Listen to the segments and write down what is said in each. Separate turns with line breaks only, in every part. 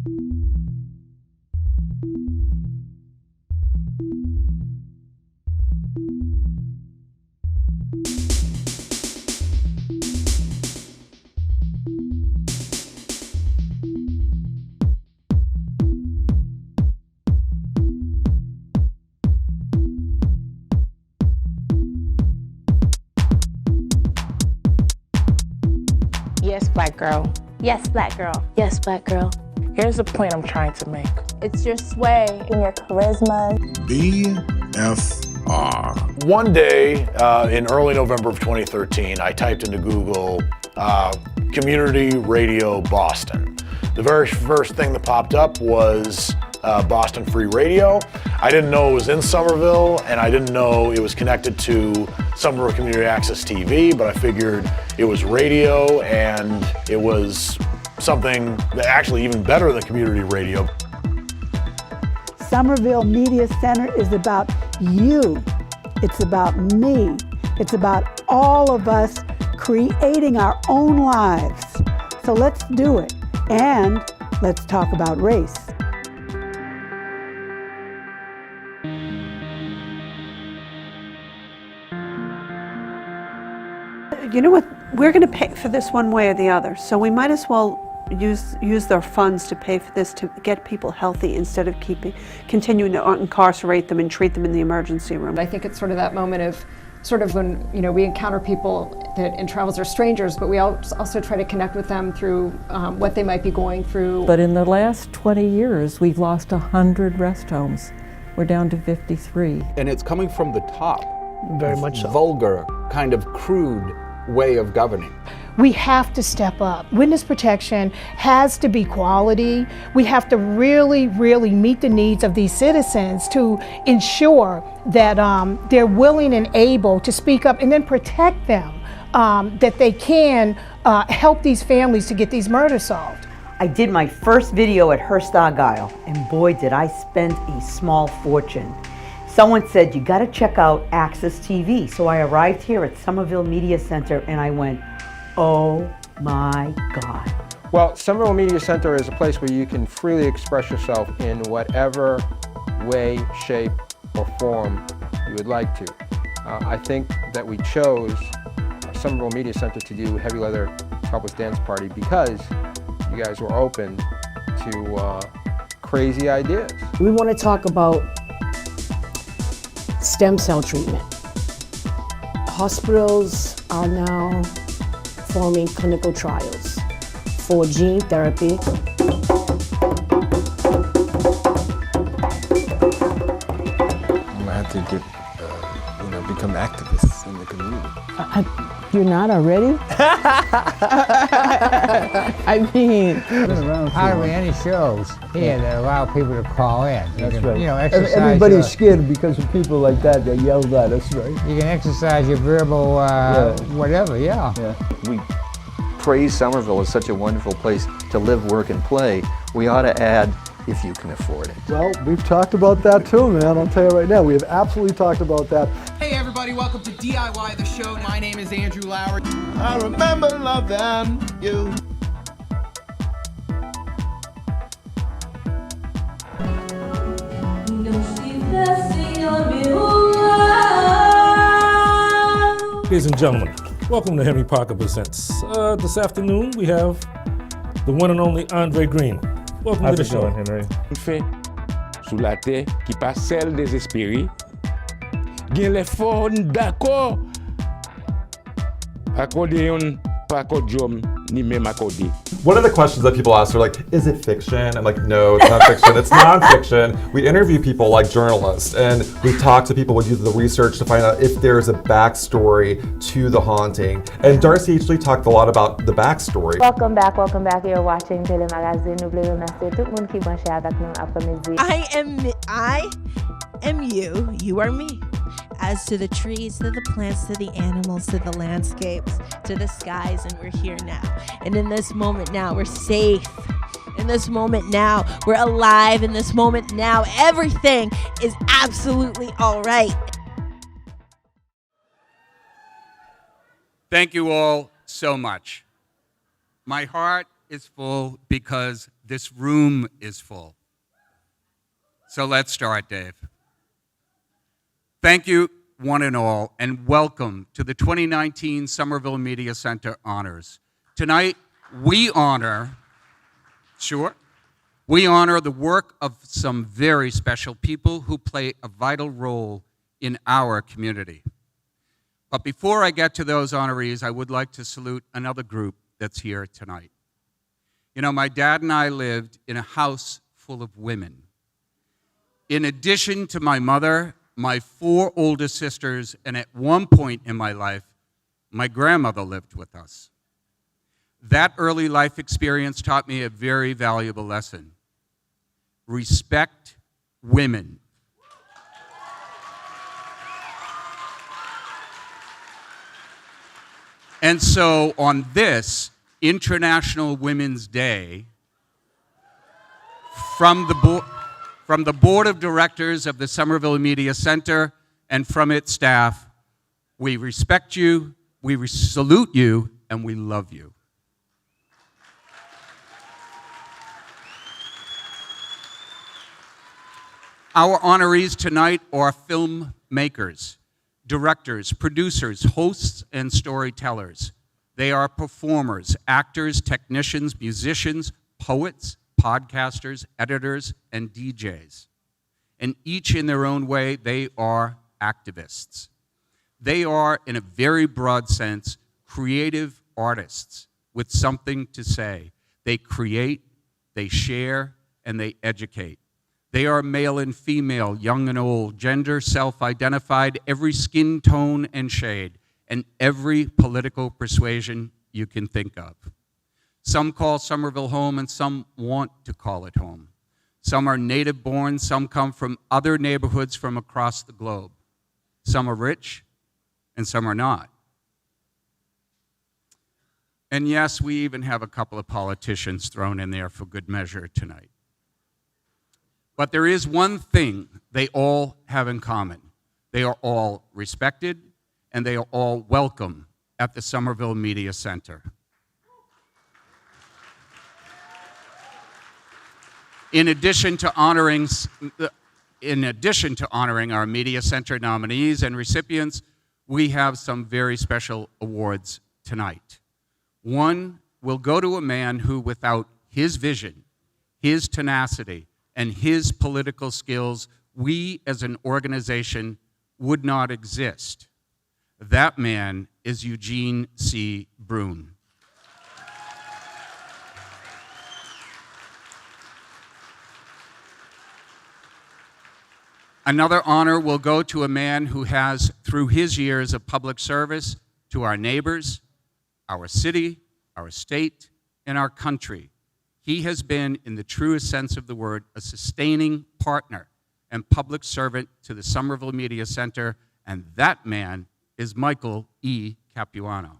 Yes, black girl.
Yes, black girl.
Yes, black girl.
Here's the point I'm trying to make.
It's your sway and your charisma.
BFR.
One day in early November of 2013, I typed into Google community radio Boston. The very first thing that popped up was Boston Free Radio. I didn't know it was in Somerville, and I didn't know it was connected to Somerville Community Access TV, but I figured it was radio, and it was something that actually even better than community radio.
Somerville Media Center is about you. It's about me. It's about all of us creating our own lives. So let's do it, and let's talk about race.
You know what? We're going to pay for this one way or the other, so we might as well use their funds to pay for this to get people healthy instead of continuing to incarcerate them and treat them in the emergency room.
I think it's sort of that moment of when we encounter people that in travels are strangers, but we also try to connect with them through what they might be going through.
But in the last 20 years, we've lost 100 rest homes. We're down to 53.
And it's coming from the top.
Very much so.
Vulgar, kind of crude way of governing.
We have to step up. Witness protection has to be quality. We have to really, really meet the needs of these citizens to ensure that they're willing and able to speak up and then protect them, that they can help these families to get these murders solved.
I did my first video at Hearst Argyle, and boy did I spend a small fortune. Someone said, you gotta check out Access TV. So I arrived here at Somerville Media Center and I went, oh my God.
Well, Somerville Media Center is a place where you can freely express yourself in whatever way, shape, or form you would like to. I think that we chose Somerville Media Center to do Heavy Leather Topless Dance Party because you guys were open to crazy ideas.
We want to talk about stem cell treatment. Hospitals are now forming clinical trials for gene therapy.
I'm gonna have to get, become activists in the community.
You're not already? I mean,
hardly any shows here that allow people to call in.
That's right.
Exercise.
Everybody's scared because of people like that yelled at us, right?
You can exercise your verbal whatever, yeah.
We praise Somerville as such a wonderful place to live, work, and play. We ought to add, if you can afford it.
Well, we've talked about that too, man. I'll tell you right now, we have absolutely talked about that.
Hey everybody, welcome to DIY the show. My name is Andrew Lauer. I remember loving you.
Ladies and gentlemen, welcome to Henry Parker Presents. This afternoon we have the one and only Andre Green. Welcome to the show,
Henry. Fait sous la terre qui pas celle désespérée. Gen les forts d'accord. Accordéon pas accordium ni même accordé.
One of the questions that people ask are like, is it fiction? I'm like, no, it's not fiction, it's nonfiction. We interview people like journalists and we talk to people, we do the research to find out if there's a backstory to the haunting. And Darcy actually talked a lot about the backstory.
Welcome back. You're watching Télémagazine. N'oubliez remercier tout le monde qui branché avec nous après-midi.
I am you, you are me. As to the trees, to the plants, to the animals, to the landscapes, to the skies, and we're here now. And in this moment now, we're safe. In this moment now, we're alive. In this moment now, everything is absolutely all right.
Thank you all so much. My heart
is full because this room is full. So let's start, Dave. Thank you, one and all, and welcome to the 2019 Somerville Media Center Honors. Tonight, we honor the work of some very special people who play a vital role in our community. But before I get to those honorees, I would like to salute another group that's here tonight. You know, my dad and I lived in a house full of women. In addition to my mother, my 4 older sisters, and at one point in my life, my grandmother lived with us. That early life experience taught me a very valuable lesson. Respect women. And so on this International Women's Day, from the Board of Directors of the Somerville Media Center and from its staff, we respect you, we salute you, and we love you. Our honorees tonight are filmmakers, directors, producers, hosts, and storytellers. They are performers, actors, technicians, musicians, poets, podcasters, editors, and DJs. And each in their own way, they are activists. They are, in a very broad sense, creative artists with something to say. They create, they share, and they educate. They are male and female, young and old, gender, self-identified, every skin tone and shade, and every political persuasion you can think of. Some call Somerville home, and some want to call it home. Some are native-born, some come from other neighborhoods from across the globe. Some are rich, and some are not. And yes, we even have a couple of politicians thrown in there for good measure tonight. But there is one thing they all have in common. They are all respected, and they are all welcome at the Somerville Media Center. In addition to honoring our Media Center nominees and recipients, we have some very special awards tonight. One will go to a man who, without his vision, his tenacity, and his political skills, we as an organization would not exist. That man is Eugene C. Brune. Another honor will go to a man who has, through his years of public service to our neighbors, our city, our state, and our country, he has been, in the truest sense of the word, a sustaining partner and public servant to the Somerville Media Center, and that man is Michael E. Capuano.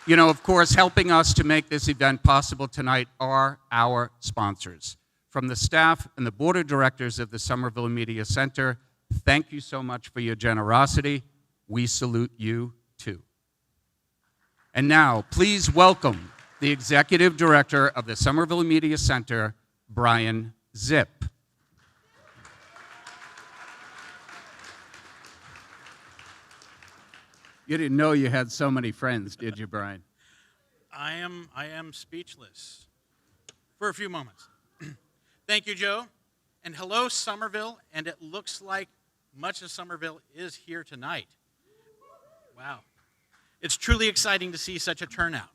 You know, of course, helping us to make this event possible tonight are our sponsors. From the staff and the board of directors of the Somerville Media Center, thank you so much for your generosity. We salute you, too. And now, please welcome the Executive Director of the Somerville Media Center, Brian Zip. You didn't know you had so many friends, did you, Brian?
I am speechless for a few moments. Thank you, Joe. And hello, Somerville. And it looks like much of Somerville is here tonight. Wow. It's truly exciting to see such a turnout.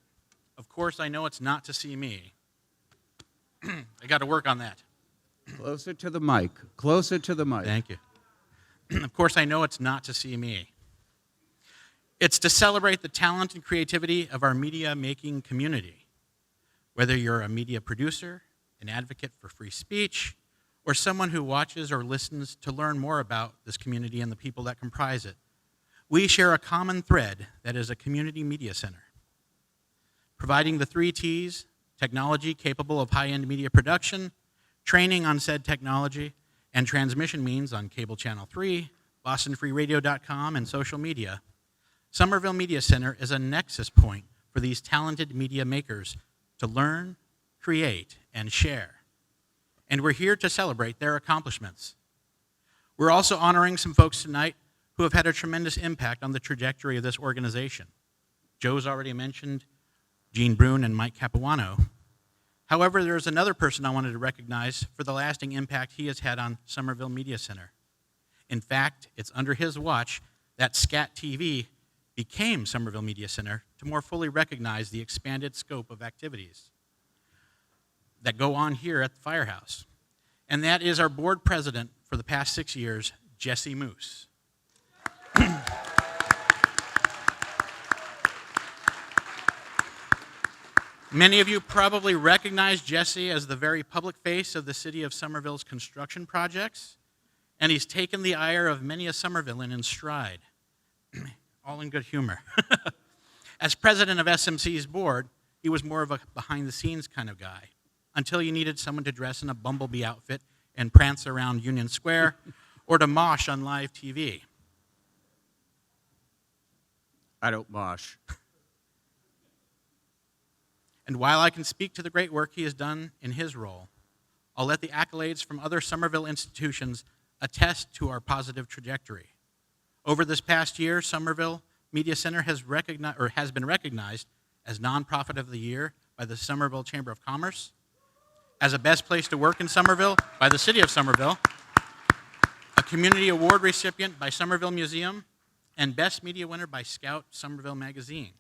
Of course, I know it's not to see me. I got to work on that.
Closer to the mic. Closer to the mic.
Thank you. Of course, I know it's not to see me. It's to celebrate the talent and creativity of our media-making community. Whether you're a media producer, an advocate for free speech, or someone who watches or listens to learn more about this community and the people that comprise it, we share a common thread that is a community media center. Providing the 3 T's, technology capable of high-end media production, training on said technology, and transmission means on Cable Channel 3, BostonFreeRadio.com, and social media, Somerville Media Center is a nexus point for these talented media makers to learn, create, and share. And we're here to celebrate their accomplishments. We're also honoring some folks tonight who have had a tremendous impact on the trajectory of this organization. Joe's already mentioned Gene Brune and Mike Capuano. However, there's another person I wanted to recognize for the lasting impact he has had on Somerville Media Center. In fact, it's under his watch that SCAT TV became Somerville Media Center to more fully recognize the expanded scope of activities that go on here at the Firehouse. And that is our board president for the past 6 years, Jesse Moose. Many of you probably recognize Jesse as the very public face of the city of Somerville's construction projects, and he's taken the ire of many a Somervillian in stride, all in good humor. As president of SMC's board, he was more of a behind-the-scenes kind of guy, until you needed someone to dress in a bumblebee outfit and prance around Union Square, or to mosh on live TV.
I don't mosh.
And while I can speak to the great work he has done in his role, I'll let the accolades from other Somerville institutions attest to our positive trajectory. Over this past year, Somerville Media Center has been recognized as Nonprofit of the Year by the Somerville Chamber of Commerce, as a best place to work in Somerville by the City of Somerville, a Community Award recipient by Somerville Museum, and Best Media winner by Scout Somerville Magazine.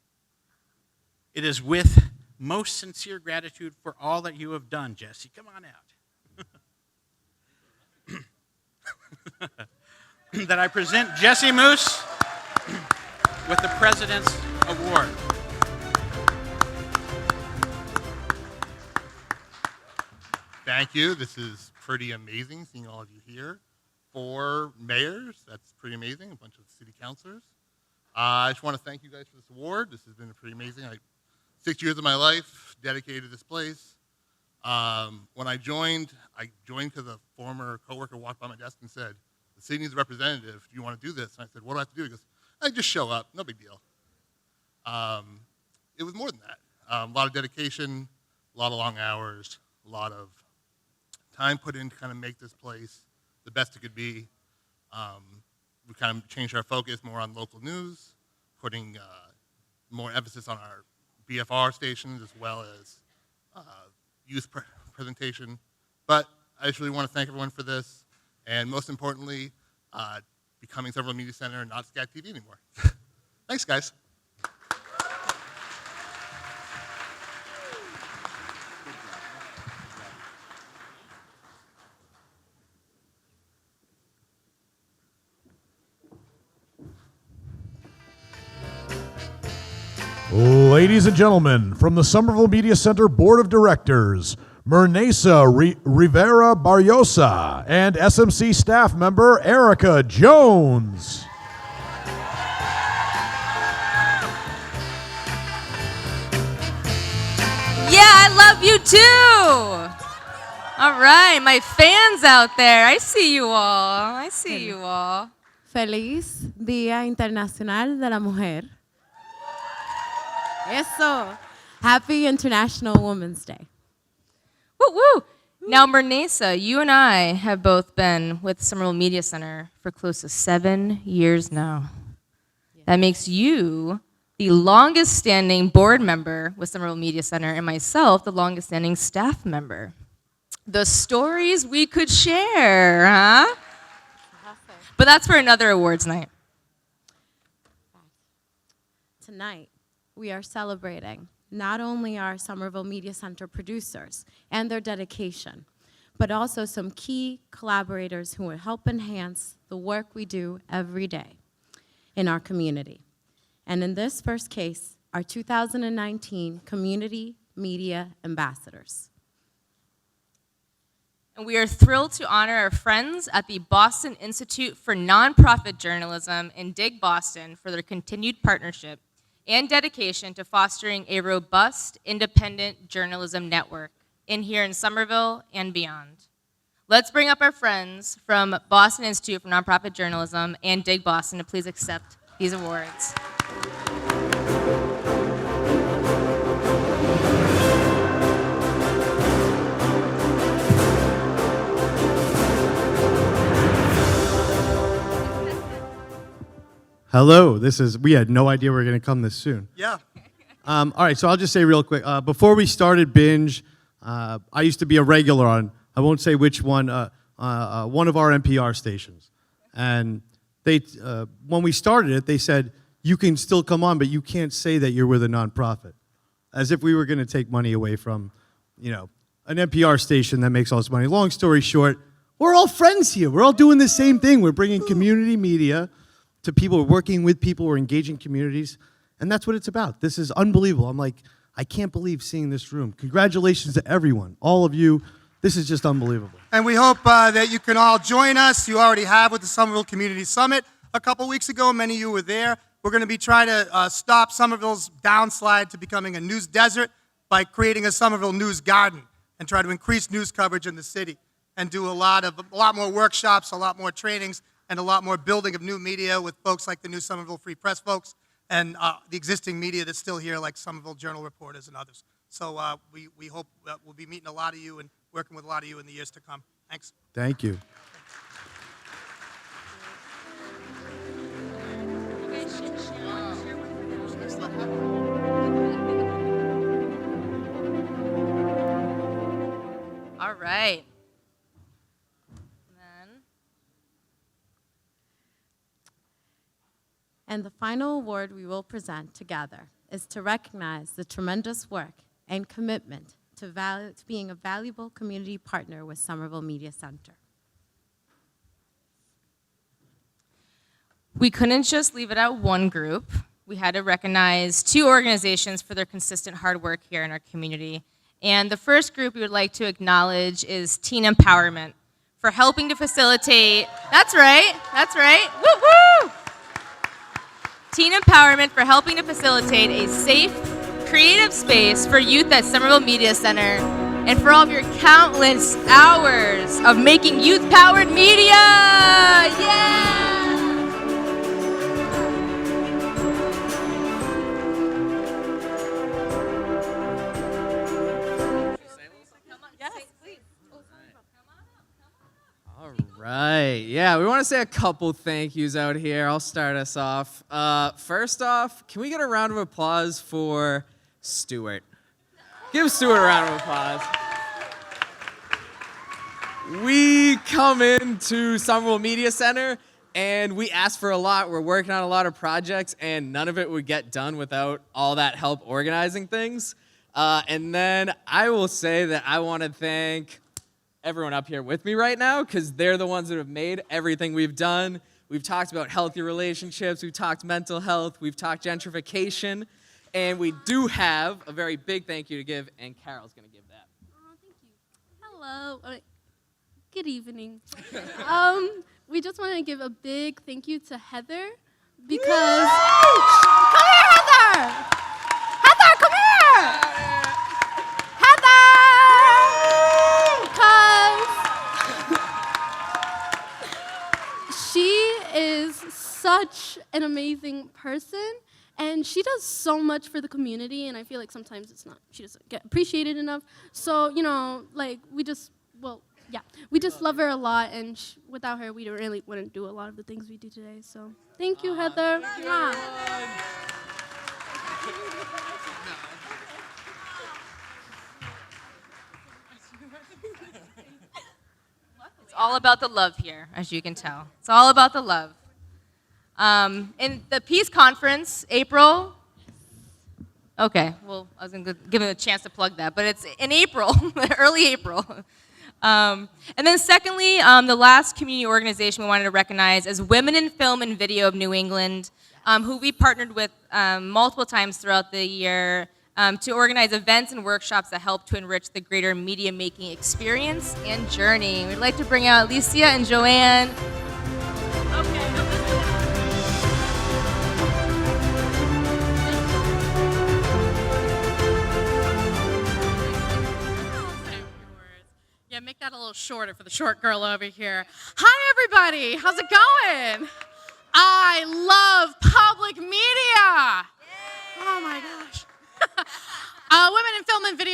It is with most sincere gratitude for all that you have done, Jesse. Come on out. That I present Jesse Moose with the President's Award.
Thank you. This is pretty amazing seeing all of you here. 4 mayors, that's pretty amazing, a bunch of city councilors. I just want to thank you guys for this award. This has been pretty amazing. 6 years of my life dedicated to this place. When I joined because a former coworker walked by my desk and said, "The city needs a representative. Do you want to do this?" And I said, "What do I have to do?" He goes, "I just show up. No big deal." It was more than that. A lot of dedication, a lot of long hours, a lot of time put in to kind of make this place the best it could be. We kind of changed our focus more on local news, putting more emphasis on our BFR stations as well as youth presentation. But I just really want to thank everyone for this, and most importantly, becoming Somerville Media Center and not SCAT TV anymore. Thanks, guys.
Ladies and gentlemen, from the Somerville Media Center Board of Directors, Mernesa Rivera Barrosa and SMC staff member Erica Jones.
Yeah, I love you too. All right, my fans out there, I see you all. I see you all.
Feliz Día Internacional de la Mujer. Eso. Happy International Women's Day.
Woo woo. Now, Mernesa, you and I have both been with Somerville Media Center for close to 7 years now. Yeah. That makes you the longest standing board member with Somerville Media Center, and myself the longest standing staff member. The stories we could share, huh? But that's for another awards night.
Tonight, we are celebrating not only our Somerville Media Center producers and their dedication, but also some key collaborators who will help enhance the work we do every day in our community. And in this first case, our 2019 Community Media Ambassadors.
And we are thrilled to honor our friends at the Boston Institute for Nonprofit Journalism in Dig Boston for their continued partnership and dedication to fostering a robust, independent journalism network here in Somerville and beyond. Let's bring up our friends from Boston Institute for Nonprofit Journalism and Dig Boston to please accept these awards.
Hello, we had no idea we were going to come this soon.
Yeah.
All right, so I'll just say real quick, before we started Binge, I used to be a regular on, I won't say which one of our NPR stations. And they, when we started it, they said, you can still come on, but you can't say that you're with a nonprofit. As if we were going to take money away from, an NPR station that makes all this money. Long story short, we're all friends here. We're all doing the same thing. We're bringing community media to people, we're working with people, we're engaging communities, and that's what it's about. This is unbelievable. I'm like, I can't believe seeing this room. Congratulations to everyone, all of you. This is just unbelievable.
And we hope that you can all join us. You already have with the Somerville Community Summit a couple weeks ago. Many of you were there. We're going to be trying to stop Somerville's downslide to becoming a news desert by creating a Somerville news garden and try to increase news coverage in the city and do a lot more workshops, a lot more trainings, and a lot more building of new media with folks like the new Somerville Free Press folks and the existing media that's still here, like Somerville Journal reporters and others. So we hope that we'll be meeting a lot of you and working with a lot of you in the years to come. Thanks.
Thank you.
All right.
And the final award we will present together is to recognize the tremendous work and commitment to being a valuable community partner with Somerville Media Center.
We couldn't just leave it at one group. We had to recognize two organizations for their consistent hard work here in our community. And the first group we would like to acknowledge is Teen Empowerment for helping to facilitate, that's right, woo woo! Teen Empowerment for helping to facilitate a safe, creative space for youth at Somerville Media Center, and for all of your countless hours of making youth-powered media! Yeah!
Right, yeah, we want to say a couple thank yous out here. I'll start us off. First off, can we get a round of applause for Stuart? Give Stuart a round of applause. We come into Somerville Media Center and we ask for a lot. We're working on a lot of projects and none of it would get done without all that help organizing things. And then I will say that I want to thank everyone up here with me right now because they're the ones that have made everything we've done. We've talked about healthy relationships, we've talked mental health, we've talked gentrification, and we do have a very big thank you to give, and Carol's going to give that.
Oh, thank you. Hello. Good evening. We just want to give a big thank you to Heather because... Come here, Heather! Heather, come here! She is such an amazing person, and she does so much for the community, and I feel like sometimes she doesn't get appreciated enough. So, we just love her a lot, and without her, we really wouldn't do a lot of the things we do today. So, thank you, Heather.
It's all about the love here, as you can tell. It's all about the love. In the Peace Conference, April. Okay, well, I was going to give him a chance to plug that, but it's in April, early April. And then secondly, the last community organization we wanted to recognize is Women in Film and Video of New England, who we partnered with multiple times throughout the year to organize events and workshops that help to enrich the greater media making experience and journey. We'd like to bring out Alicia and Joanne.
Yeah, make that a little shorter for the short girl over here. Hi, everybody. How's it going? I love public media.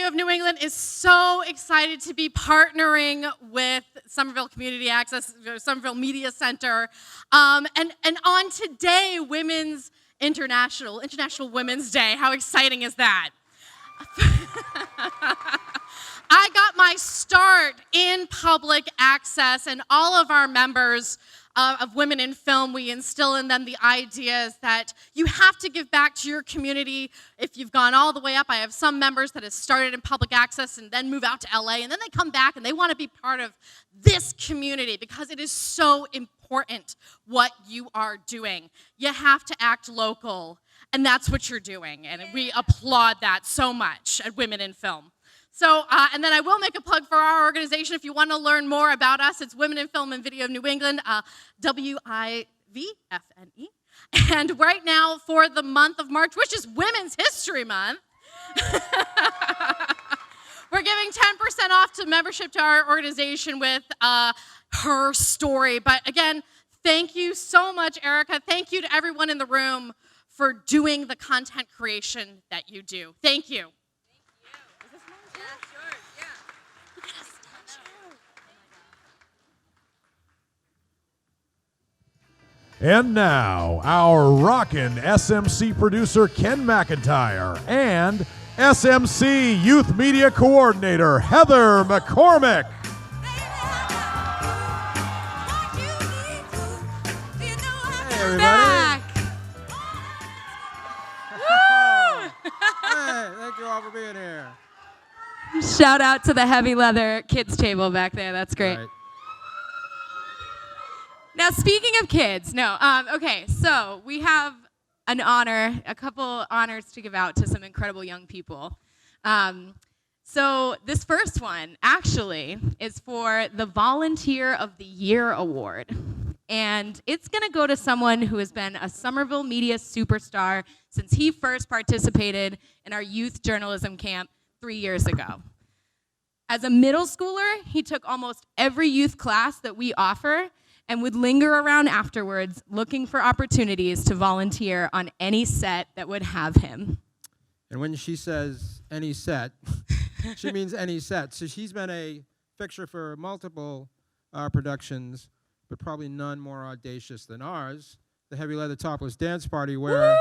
Video of New England is so excited to be partnering with Somerville Community Access, Somerville Media Center. And on today, International Women's Day. How exciting is that? I got my start in public access, and all of our members of Women in Film, we instill in them the ideas that you have to give back to your community. If you've gone all the way up, I have some members that have started in public access and then move out to LA, and then they come back and they want to be part of this community because it is so important what you are doing. You have to act local, and that's what you're doing, and we applaud that so much at Women in Film. So, and then I will make a plug for our organization. If you want to learn more about us, it's Women in Film and Video of New England, WIVFNE. And right now, for the month of March, which is Women's History Month, we're giving 10% off to membership to our organization with her story. But again, thank you so much, Erica. Thank you to everyone in the room for doing the content creation that you do. Thank you.
And now, our rockin' SMC producer Ken McIntyre and SMC Youth Media Coordinator Heather McCormick.
Hey, everybody. Hey, thank you all for being here.
Shout out to the heavy leather kids table back there. That's great.
Right.
Now, speaking of kids, okay, so we have an honor, a couple honors to give out to some incredible young people. So this first one actually is for the Volunteer of the Year Award. And it's gonna go to someone who has been a Somerville media superstar since he first participated in our youth journalism camp 3 years ago. As a middle schooler, he took almost every youth class that we offer and would linger around afterwards looking for opportunities to volunteer on any set that would have him.
And when she says any set, she means any set. So she's been a fixture for multiple productions, but probably none more audacious than ours, the Heavy Leather Topless Dance Party, where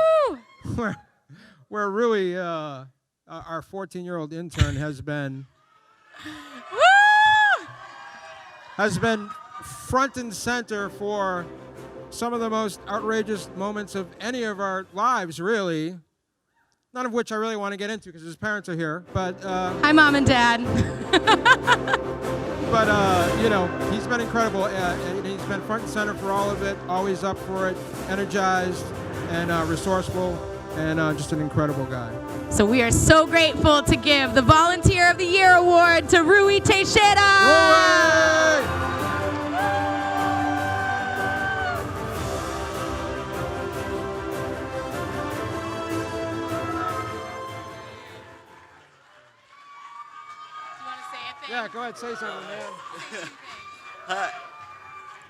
Rui, our 14-year-old intern, has been front and center for some of the most outrageous moments of any of our lives, really. None of which I really want to get into because his parents are here. But
hi, Mom and Dad.
But you know, he's been incredible. And he's been front and center for all of it. Always up for it, energized and resourceful, and just an incredible guy.
So we are so grateful to give the Volunteer of the Year Award to Rui Teixeira.
Rui! Yeah, go ahead, say something, man.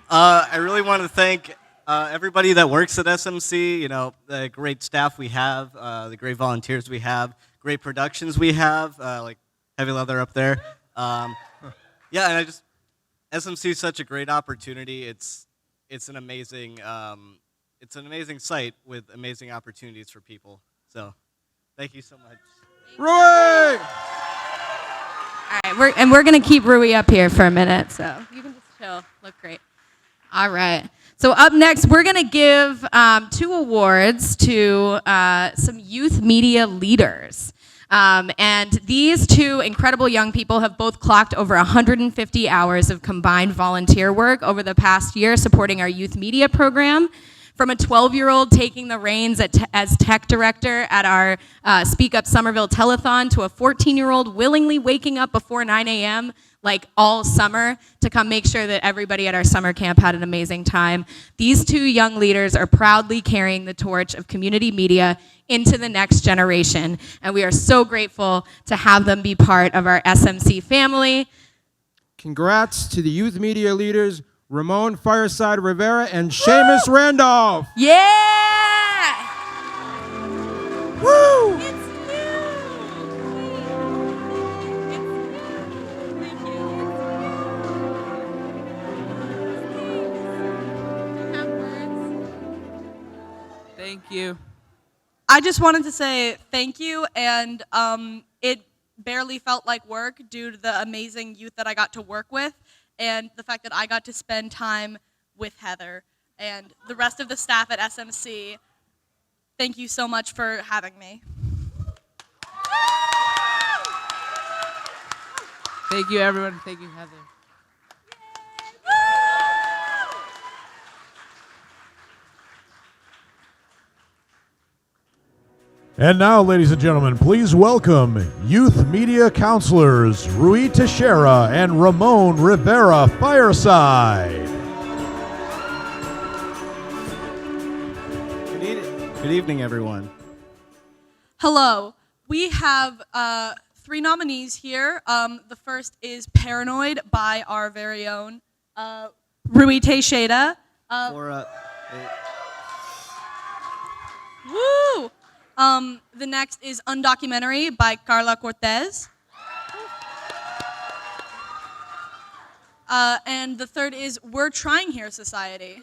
I really want to thank everybody that works at SMC, you know, the great staff we have, the great volunteers we have, great productions we have, like Heavy Leather up there. Yeah, and SMC is such a great opportunity. It's an amazing site with amazing opportunities for people. So, thank you so much.
Rui!
All right, we're gonna keep Rui up here for a minute, so you can just chill. Look great. All right. So up next, we're gonna give 2 awards to some youth media leaders. And these 2 incredible young people have both clocked over 150 hours of combined volunteer work over the past year supporting our youth media program. From a 12-year-old taking the reins as tech director at our Speak Up Somerville telethon to a 14-year-old willingly waking up before 9 a.m. like all summer to come make sure that everybody at our summer camp had an amazing time. These 2 young leaders are proudly carrying the torch of community media into the next generation, and we are so grateful to have them be part of our SMC family.
Congrats to the youth media leaders, Ramon Fireside Rivera and Seamus Randolph.
Yeah!
Woo!
Thank you.
I just wanted to say thank you, and it barely felt like work due to the amazing youth that I got to work with, and the fact that I got to spend time with Heather and the rest of the staff at SMC. Thank you so much for having me.
Thank you, everyone. Thank you, Heather.
And now, ladies and gentlemen, please welcome Youth Media Counselors Rui Teixeira and Ramon Rivera Fireside.
Good evening, everyone.
Hello. We have 3 nominees here. The first is Paranoid by our very own Rui Teixeira. Woo! The next is Undocumentary by Carla Cortez. And the third is We're Trying Here Society.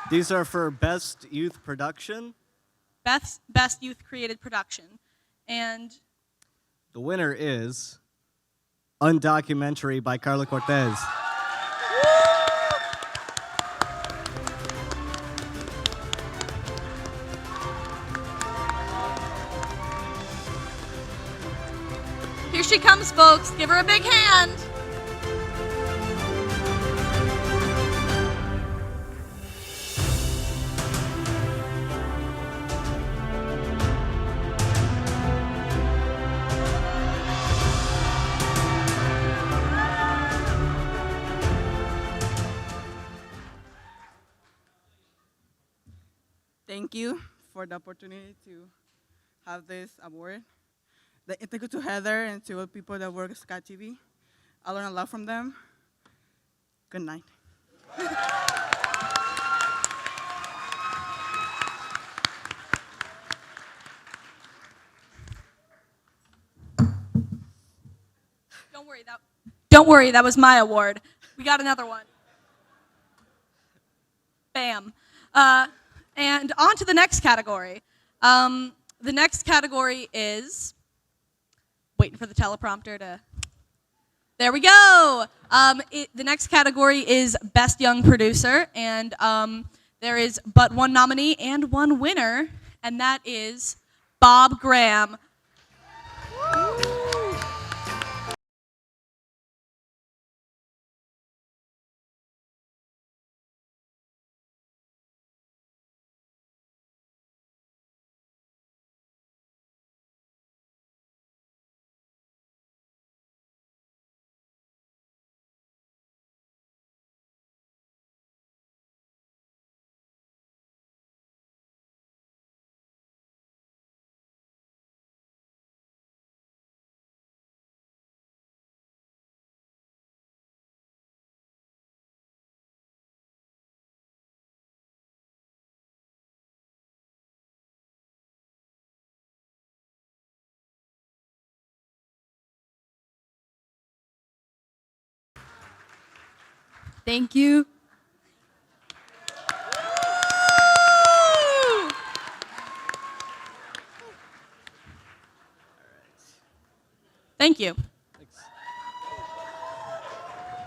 These are for Best Youth Production.
Best Youth Created Production. And
The winner is Undocumentary by Carla Cortez.
here she comes, folks. Give her a big hand.
Thank you for the opportunity to have this award. Thank you to Heather and to all the people that work at Sky TV. I learned a lot from them. Good night.
Don't worry, that was my award. We got another one. Bam. And on to the next category. The next category is, waiting for the teleprompter to, there we go. The next category is Best Young Producer, and there is but one nominee and one winner, and that is Bob Graham.
Thank you.
Thank you.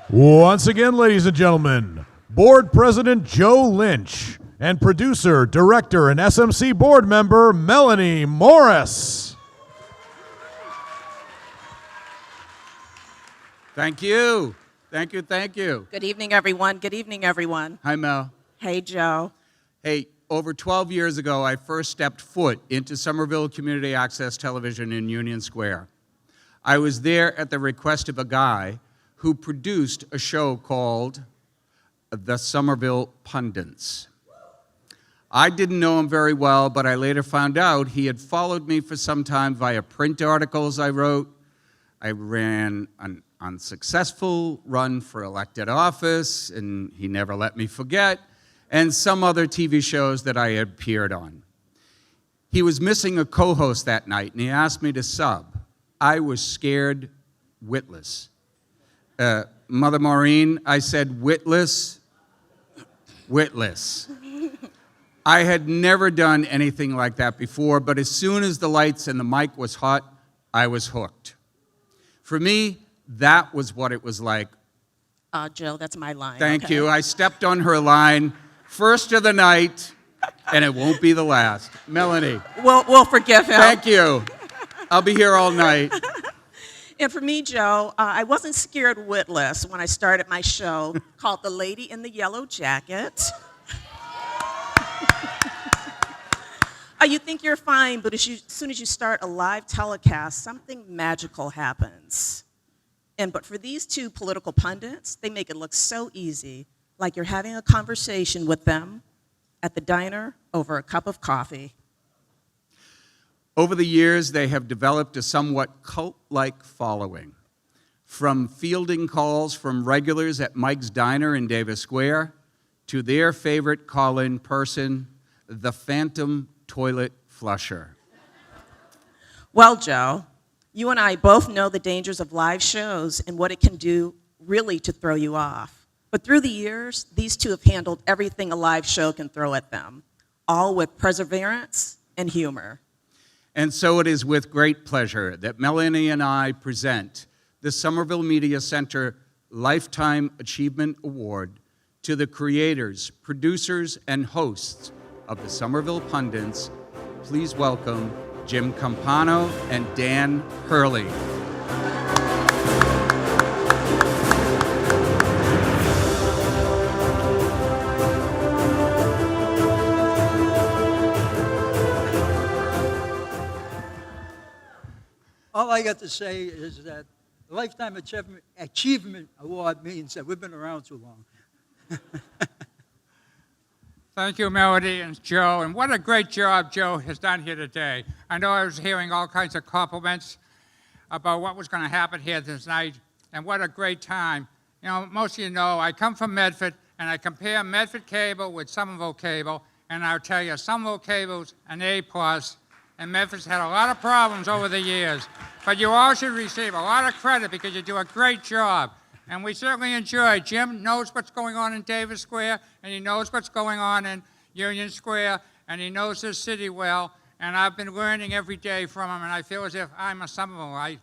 Once again, ladies and gentlemen, Board President Joe Lynch and producer, director, and SMC board member Melanie Morris.
Thank you. Thank you, thank you.
Good evening, everyone. Good evening, everyone.
Hi, Mel.
Hey, Joe.
Hey, over 12 years ago, I first stepped foot into Somerville Community Access Television in Union Square. I was there at the request of a guy who produced a show called The Somerville Pundits. I didn't know him very well, but I later found out he had followed me for some time via print articles I wrote. I ran an unsuccessful run for elected office, and he never let me forget, and some other TV shows that I had appeared on. He was missing a co-host that night, and he asked me to sub. I was scared witless. Mother Maureen, I said witless, witless. I had never done anything like that before, but as soon as the lights and the mic was hot, I was hooked. For me, that was what it was like.
Jill, that's my line.
Thank
okay?
you. I stepped on her line, first of the night, and it won't be the last. Melanie.
We'll forgive him.
Thank you. I'll be here all night.
And for me, Joe, I wasn't scared witless when I started my show called The Lady in the Yellow Jacket. You think you're fine, but as soon as you start a live telecast, something magical happens. But for these two political pundits, they make it look so easy, like you're having a conversation with them at the diner over a cup of coffee.
Over the years, they have developed a somewhat cult-like following. From fielding calls from regulars at Mike's Diner in Davis Square to their favorite call-in person, the Phantom Toilet Flusher.
Well, Joe, you and I both know the dangers of live shows and what it can do really to throw you off. But through the years, these two have handled everything a live show can throw at them, all with perseverance and humor.
And so it is with great pleasure that Melanie and I present the Somerville Media Center Lifetime Achievement Award to the creators, producers, and hosts of the Somerville Pundits. Please welcome Jim Capuano and Dan Hurley.
All I got to say is that the Lifetime Achievement Award means that we've been around too long.
Thank you, Melody and Joe, and what a great job Joe has done here today. I know I was hearing all kinds of compliments about what was going to happen here this night, and what a great time. You know, most of you know, I come from Medford, and I compare Medford cable with Somerville cable, and I'll tell you, Somerville cable's an A+, and Medford's had a lot of problems over the years. But you all should receive a lot of credit because you do a great job. And we certainly enjoy. Jim knows what's going on in Davis Square, and he knows what's going on in Union Square, and he knows this city well. And I've been learning every day from him, and I feel as if I'm a Somervilleite,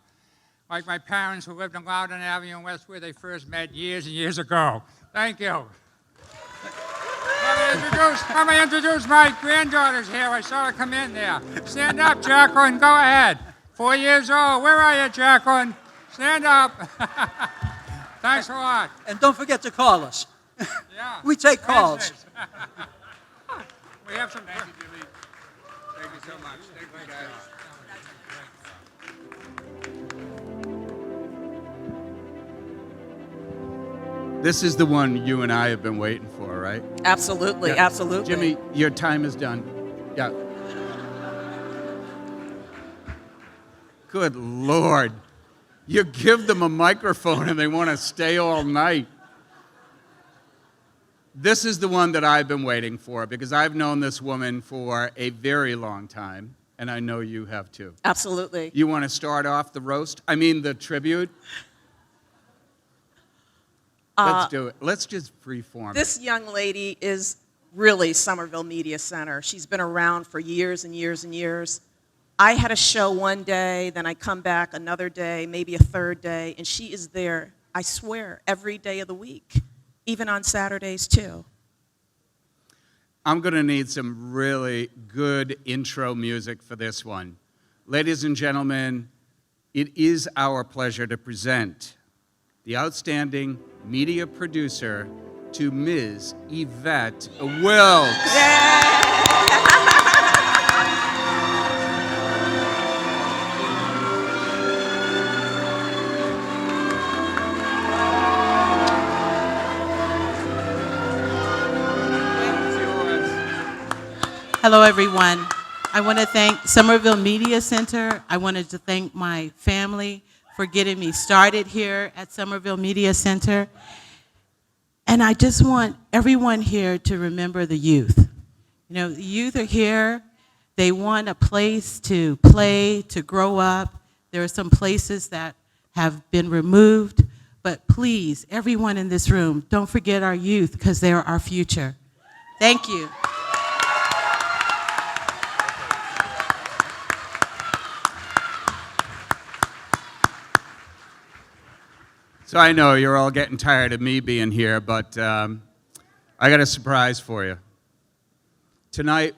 like my parents who lived on Loudon Avenue in West where they first met years and years ago. Thank you. Let me introduce my granddaughters here. I saw her come in there. Stand up, Jacqueline. Go ahead. 4 years old. Where are you, Jacqueline? Stand up. Thanks a lot.
And don't forget to call us.
Yeah.
We take calls.
We have some. Thank you, Jimmy. Thank you so much. Thank you, guys.
This is the one you and I have been waiting for, right?
Absolutely,
Yeah.
absolutely.
Jimmy, your time is done. Yeah. Good Lord. You give them a microphone and they want to stay all night. This is the one that I've been waiting for because I've known this woman for a very long time, and I know you have too.
Absolutely.
You want to start off the roast? I mean the tribute? Let's do it. Let's just freeform it.
This young lady is really Somerville Media Center. She's been around for years and years and years. I had a show one day, then I come back another day, maybe a third day, and she is there, I swear, every day of the week, even on Saturdays too.
I'm going to need some really good intro music for this one. Ladies and gentlemen, it is our pleasure to present the outstanding media producer to Ms. Yvette Wilkes.
Hello, everyone. I want to thank Somerville Media Center. I wanted to thank my family for getting me started here at Somerville Media Center. And I just want everyone here to remember the youth. You know, the youth are here. They want a place to play, to grow up. There are some places that have been removed. But please, everyone in this room, don't forget our youth because they're our future. Thank you.
So I know you're all getting tired of me being here, but I got a surprise for you. Tonight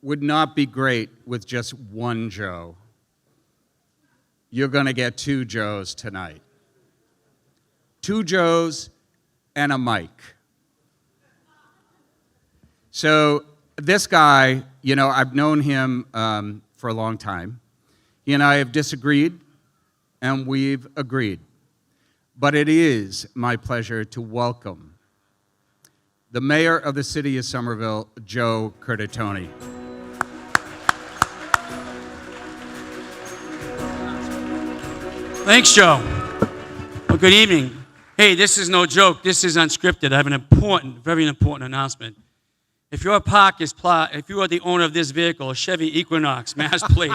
would not be great with just one Joe. You're going to get two Joes tonight. Two Joes and a mic. So this guy, you know, I've known him for a long time. He and I have disagreed, and we've agreed. But it is my pleasure to welcome the mayor of the city of Somerville, Joe Curtatone.
Thanks, Joe. Well, good evening. Hey, this is no joke. This is unscripted. I have an important, very important announcement. If your park is if you are the owner of this vehicle, a Chevy Equinox, mass plate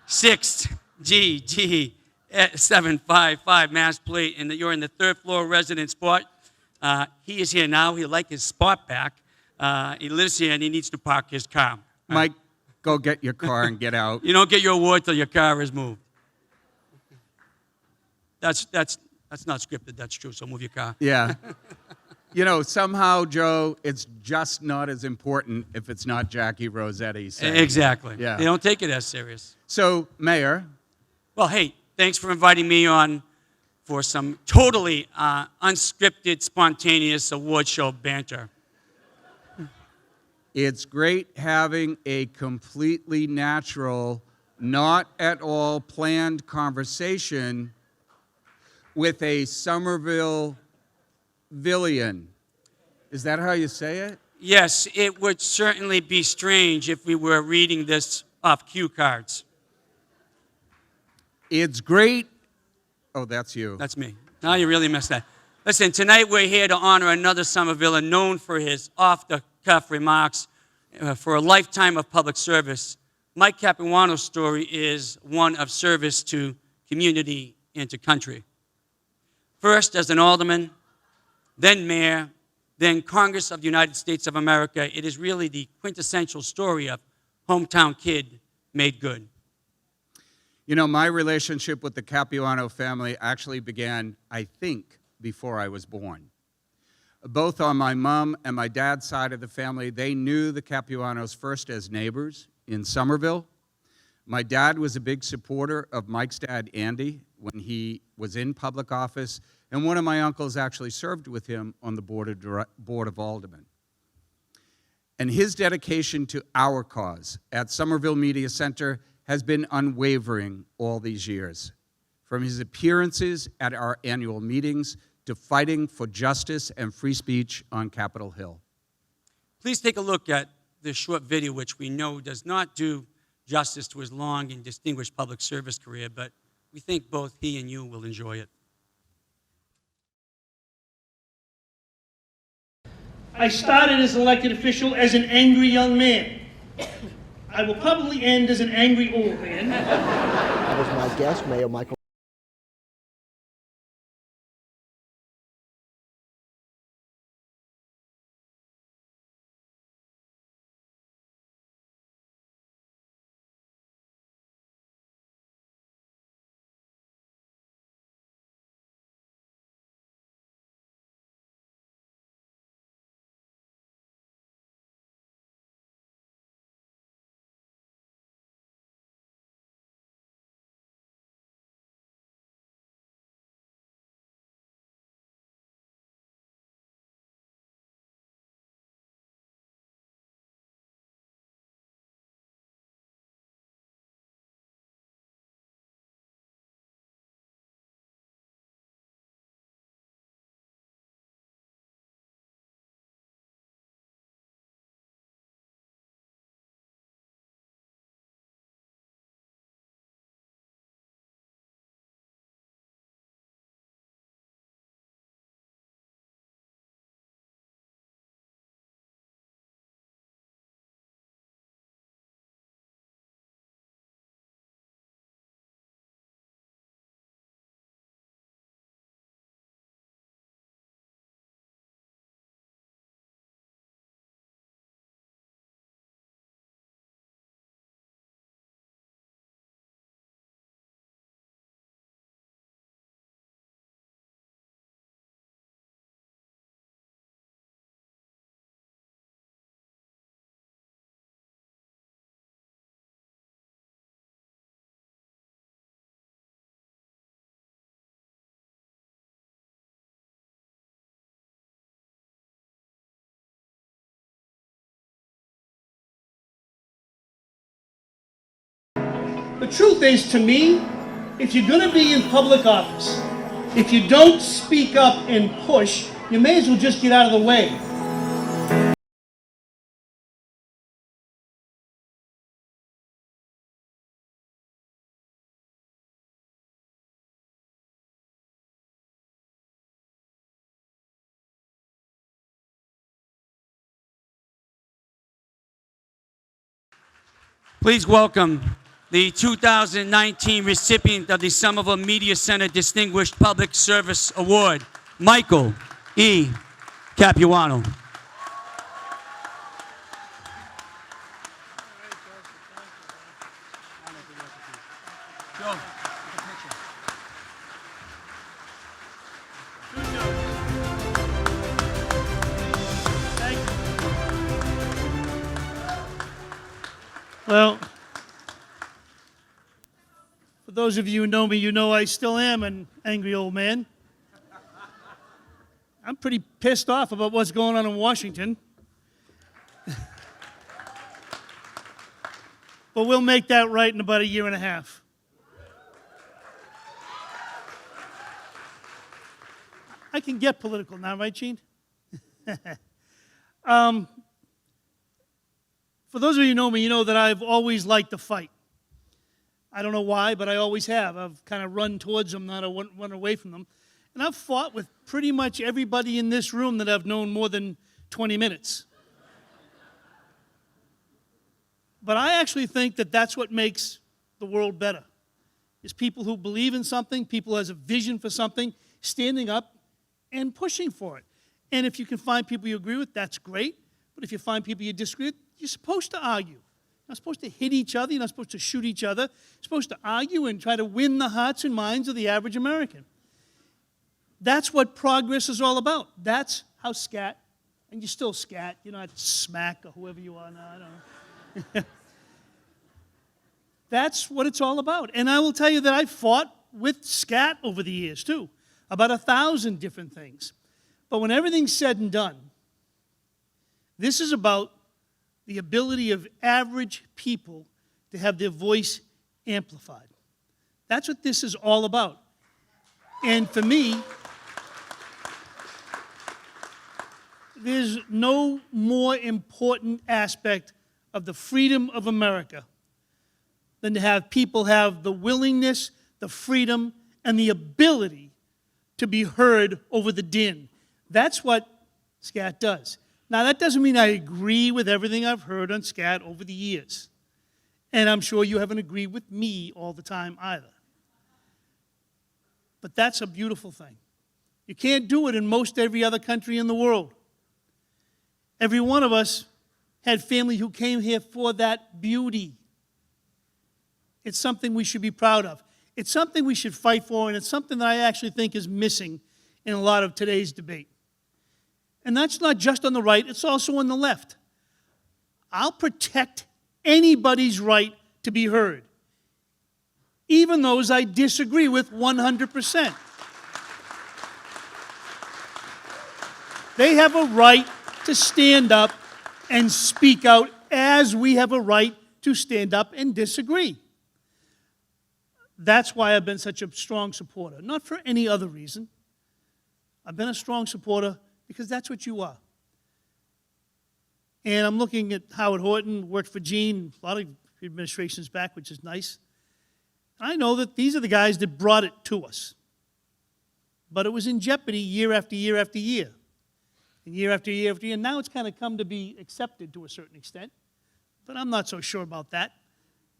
6GG755 mass plate, and you're in the third floor resident spot, he is here now. He'd like his spot back. He lives here and he needs to park his car.
Mike, go get your car and get out.
You don't get your award till your car is moved. That's not scripted. That's true. So move your car.
Yeah. You know, somehow, Joe, it's just not as important if it's not Jackie Rossetti saying.
Exactly.
Yeah.
They don't take it as serious.
So, Mayor.
Well, hey, thanks for inviting me on for some totally unscripted, spontaneous award show banter.
It's great having a completely natural, not at all planned conversation with a Somerville Villian. Is that how you say it?
Yes, it would certainly be strange if we were reading this off cue cards.
It's great. Oh, that's you.
That's me. Now you really missed that. Listen, tonight we're here to honor another Somerville known for his off-the-cuff remarks for a lifetime of public service. Mike Capuano's story is one of service to community and to country. First as an alderman, then mayor, then Congress of the United States of America, it is really the quintessential story of hometown kid made good.
You know, my relationship with the Capuano family actually began, I think, before I was born. Both on my mom and my dad's side of the family, they knew the Capuanos first as neighbors in Somerville. My dad was a big supporter of Mike's dad, Andy, when he was in public office, and one of my uncles actually served with him on the Board of Alderman. And his dedication to our cause at Somerville Media Center has been unwavering all these years. From his appearances at our annual meetings to fighting for justice and free speech on Capitol Hill.
Please take a look at this short video, which we know does not do justice to his long and distinguished public service career, but we think both he and you will enjoy it.
I started as an elected official as an angry young man. I will probably end as an angry old man.
That was my guest, Mayor Michael.
The truth is, to me, if you're going to be in public office, if you don't speak up and push, you may as well just get out of the way.
Please welcome the 2019 recipient of the Somerville Media Center Distinguished Public Service Award, Michael E. Capuano.
Well, for those of you who know me, you know I still am an angry old man. I'm pretty pissed off about what's going on in Washington. But we'll make that right in about a year and a half. I can get political now, right, Gene? For those of you who know me, you know that I've always liked to fight. I don't know why, but I always have. I've kind of run towards them, not run away from them. And I've fought with pretty much everybody in this room that I've known more than 20 minutes. But I actually think that that's what makes the world better, is people who believe in something, people who has a vision for something, standing up and pushing for it. And if you can find people you agree with, that's great. But if you find people you disagree with, you're supposed to argue. You're not supposed to hit each other. You're not supposed to shoot each other. You're supposed to argue and try to win the hearts and minds of the average American. That's what progress is all about. That's how scat, and you're still scat, you're not smack or whoever you are now, I don't know. That's what it's all about. And I will tell you that I fought with scat over the years too, about 1,000 different things. But when everything's said and done, this is about the ability of average people to have their voice amplified. That's what this is all about. And for me, there's no more important aspect of the freedom of America than to have people have the willingness, the freedom, and the ability to be heard over the din. That's what SCAT does. Now, that doesn't mean I agree with everything I've heard on SCAT over the years. And I'm sure you haven't agreed with me all the time either. But that's a beautiful thing. You can't do it in most every other country in the world. Every one of us had family who came here for that beauty. It's something we should be proud of. It's something we should fight for, and it's something that I actually think is missing in a lot of today's debate. And that's not just on the right, it's also on the left. I'll protect anybody's right to be heard, even those I disagree with 100%. They have a right to stand up and speak out as we have a right to stand up and disagree. That's why I've been such a strong supporter, not for any other reason. I've been a strong supporter because that's what you are. And I'm looking at Howard Horton, worked for Gene, a lot of administrations back, which is nice. And I know that these are the guys that brought it to us. But it was in jeopardy year after year after year. And year after year after year. And now it's kind of come to be accepted to a certain extent. But I'm not so sure about that.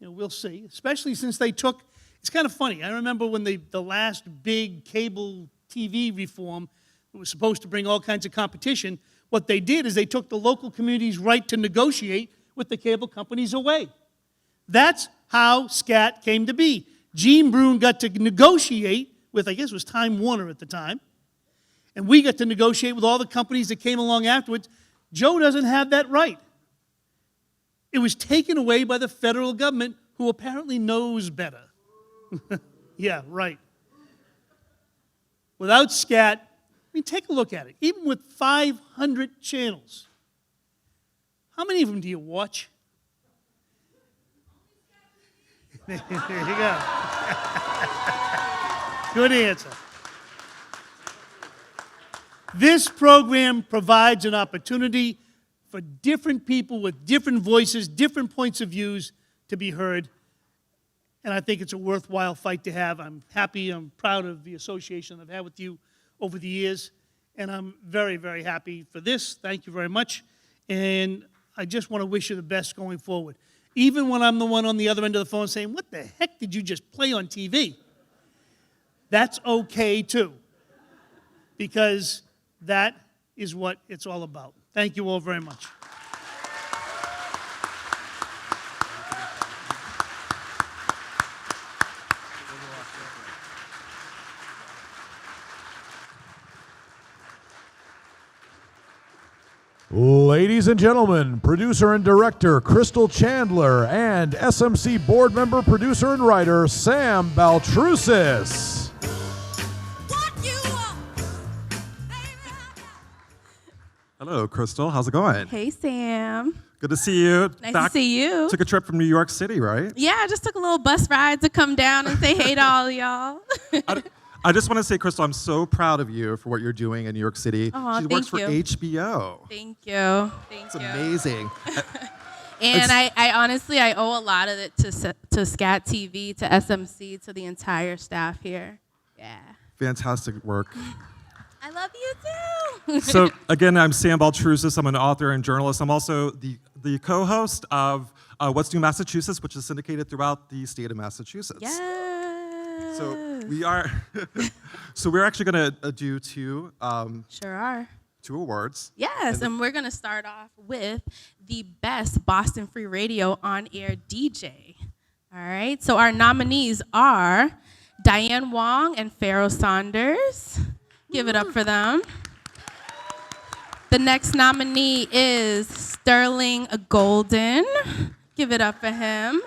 You know, we'll see. Especially since they took, it's kind of funny. I remember when the last big cable TV reform that was supposed to bring all kinds of competition, what they did is they took the local community's right to negotiate with the cable companies away. That's how SCAT came to be. Gene Brune got to negotiate with, I guess it was Time Warner at the time, and we got to negotiate with all the companies that came along afterwards. Joe doesn't have that right. It was taken away by the federal government, who apparently knows better. Yeah, right. Without SCAT, I mean, take a look at it. Even with 500 channels, how many of them do you watch? There you go. Good answer. This program provides an opportunity for different people with different voices, different points of views to be heard. And I think it's a worthwhile fight to have. I'm happy, I'm proud of the association I've had with you over the years. And I'm very, very happy for this. Thank you very much. And I just want to wish you the best going forward. Even when I'm the one on the other end of the phone saying, what the heck did you just play on TV? That's okay too. Because that is what it's all about. Thank you all very much.
Ladies and gentlemen, producer and director Crystal Chandler and SMC board member, producer, and writer Sam Baltrusis.
Hello, Crystal. How's it going?
Hey, Sam.
Good to see you.
Nice to see you.
Took a trip from New York City, right?
Yeah, I just took a little bus ride to come down and say hey to all of y'all.
I just want to say, Crystal, I'm so proud of you for what you're doing in New York City.
Aw,
She
thank
works for
you.
HBO.
Thank you. Thank
It's
you.
amazing.
And I honestly, I owe a lot of it to Scat TV, to SMC, to the entire staff here. Yeah.
Fantastic work.
I love you too.
So, again, I'm Sam Baltrusis. I'm an author and journalist. I'm also the co-host of What's New Massachusetts, which is syndicated throughout the state of Massachusetts.
Yes.
So we are. So we're actually going to do two.
Sure are.
Two awards.
Yes, and we're going to start off with the best Boston Free Radio on-air DJ. All right, so our nominees are Diane Wong and Pharaoh Saunders. Give it up for them. The next nominee is Sterling Golden. Give it up for him.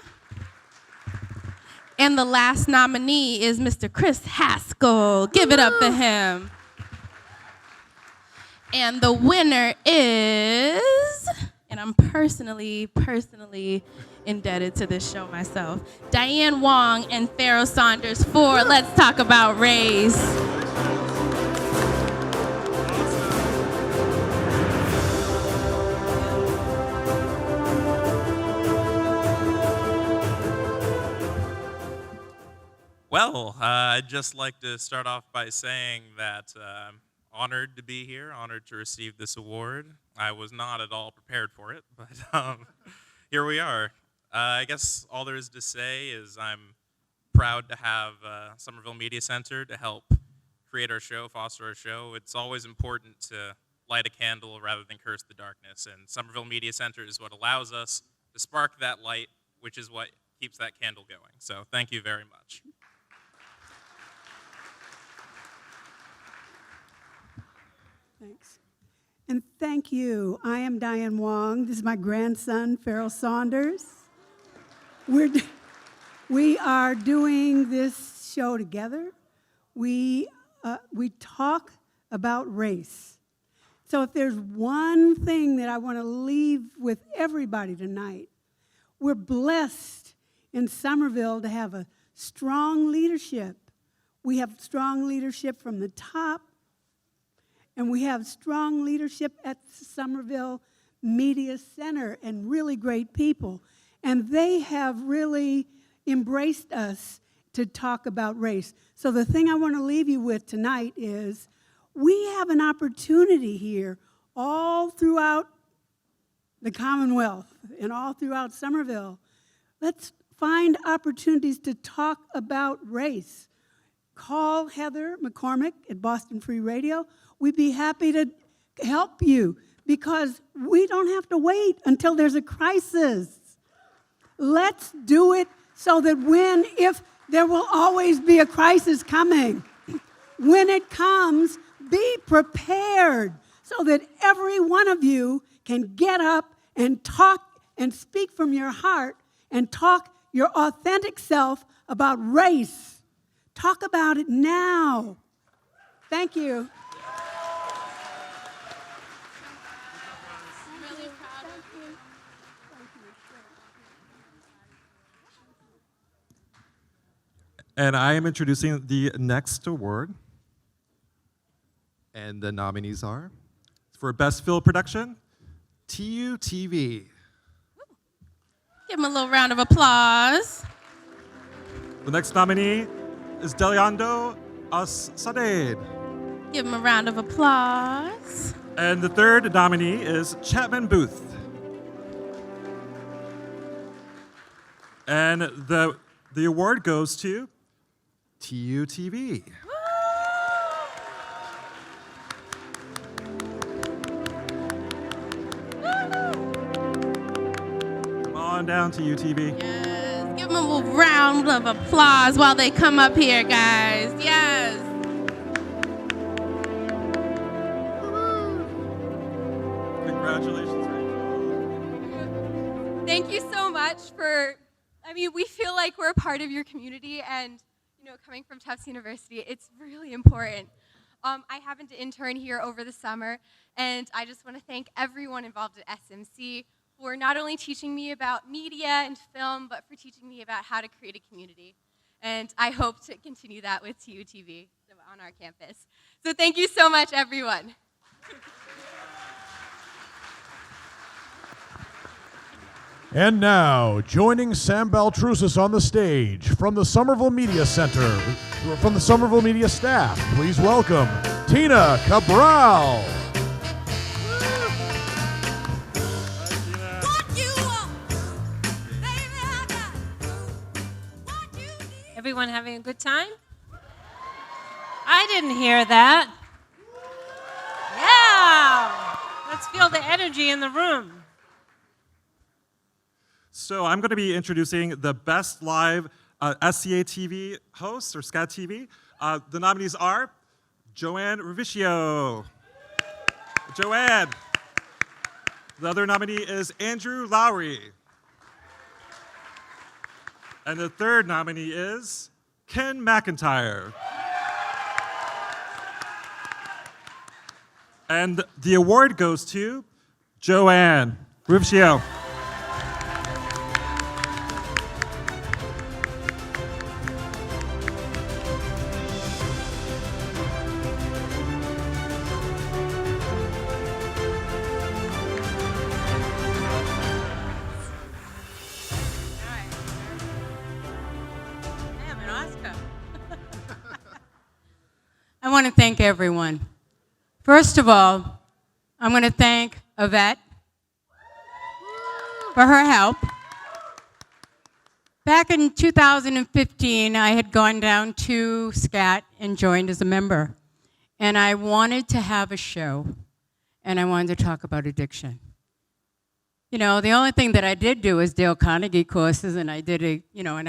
And the last nominee is Mr. Chris Haskell. Give it up for him. And the winner is, and I'm personally indebted to this show myself, Diane Wong and Pharaoh Saunders for Let's Talk About Race.
Well, I'd just like to start off by saying that I'm honored to be here, honored to receive this award. I was not at all prepared for it, but here we are. I guess all there is to say is I'm proud to have Somerville Media Center to help create our show, foster our show. It's always important to light a candle rather than curse the darkness, and Somerville Media Center is what allows us to spark that light, which is what keeps that candle going. So thank you very much.
Thanks. And thank you. I am Diane Wong. This is my grandson, Pharaoh Saunders. We are doing this show together. We talk about race. So if there's one thing that I want to leave with everybody tonight, we're blessed in Somerville to have a strong leadership. We have strong leadership from the top, and we have strong leadership at the Somerville Media Center and really great people. And they have really embraced us to talk about race. So the thing I want to leave you with tonight is we have an opportunity here all throughout the Commonwealth and all throughout Somerville. Let's find opportunities to talk about race. Call Heather McCormick at Boston Free Radio. We'd be happy to help you because we don't have to wait until there's a crisis. Let's do it so that if there will always be a crisis coming, when it comes, be prepared so that every one of you can get up and talk and speak from your heart and talk your authentic self about race. Talk about it now. Thank you.
And I am introducing the next award. And the nominees are, for Best Film Production, TUTV.
Give him a little round of applause.
The next nominee is Deliando Asaded.
Give him a round of applause.
And the third nominee is Chapman Booth. And the award goes to TUTV. Come on down to UTV.
Yes. Give them a little round of applause while they come up here, guys. Yes.
Congratulations,
Thank you so much for, I mean, we feel like we're a part of your community, and, you know, coming from Tufts University, it's really important. I happened to intern here over the summer, and I just want to thank everyone involved at SMC for not only teaching me about media and film, but for teaching me about how to create a community. And I hope to continue that with TUTV on our campus. So thank you so much, everyone.
And now, joining Sam Baltrusis on the stage from the Somerville Media Center, from the Somerville Media staff, please welcome Tina Cabral.
Everyone having a good time? I didn't hear that. Yeah! Let's feel the energy in the room.
So I'm going to be introducing the Best Live SCA TV host, or SCAT TV. The nominees are Joanne Ravicchio. Joanne. The other nominee is Andrew Lowry. And the third nominee is Ken McIntyre. And the award goes to Joanne Ravicchio.
I want to thank everyone. First of all, I'm going to thank Yvette for her help. Back in 2015, I had gone down to SCAT and joined as a member. And I wanted to have a show, and I wanted to talk about addiction. You know, the only thing that I did do was Dale Carnegie courses, and I did a, you know, and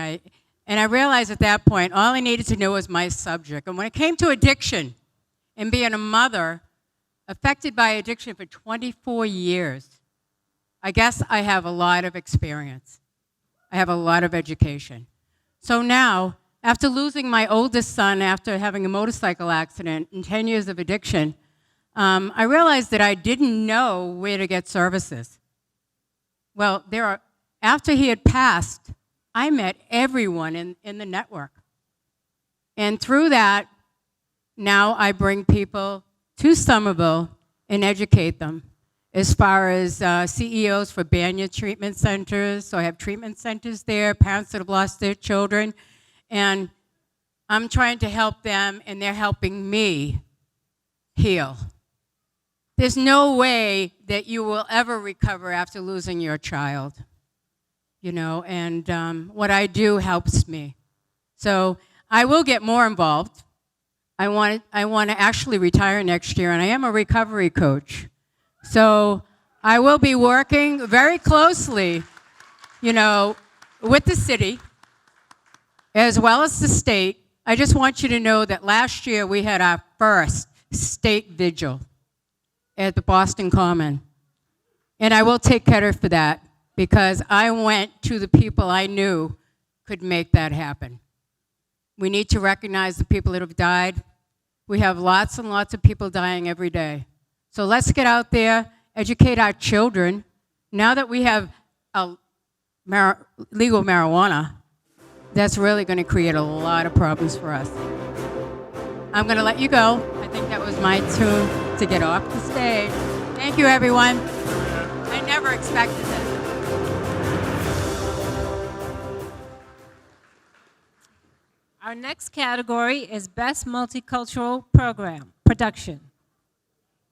I realized at that point, all I needed to know was my subject. And when it came to addiction and being a mother affected by addiction for 24 years, I guess I have a lot of experience. I have a lot of education. So now, after losing my oldest son after having a motorcycle accident and 10 years of addiction, I realized that I didn't know where to get services. Well, after he had passed, I met everyone in the network. And through that, now I bring people to Somerville and educate them as far as CEOs for Banya treatment centers. So I have treatment centers there, parents that have lost their children. And I'm trying to help them, and they're helping me heal. There's no way that you will ever recover after losing your child. You know, and what I do helps me. So I will get more involved. I want to actually retire next year, and I am a recovery coach. So I will be working very closely, you know, with the city, as well as the state. I just want you to know that last year we had our first state vigil at the Boston Common. And I will take credit for that, because I went to the people I knew could make that happen. We need to recognize the people that have died. We have lots and lots of people dying every day. So let's get out there, educate our children. Now that we have legal marijuana, that's really going to create a lot of problems for us. I'm going to let you go. I think that was my tune to get off the stage. Thank you, everyone. I never expected this.
Our next category is Best Multicultural Program Production.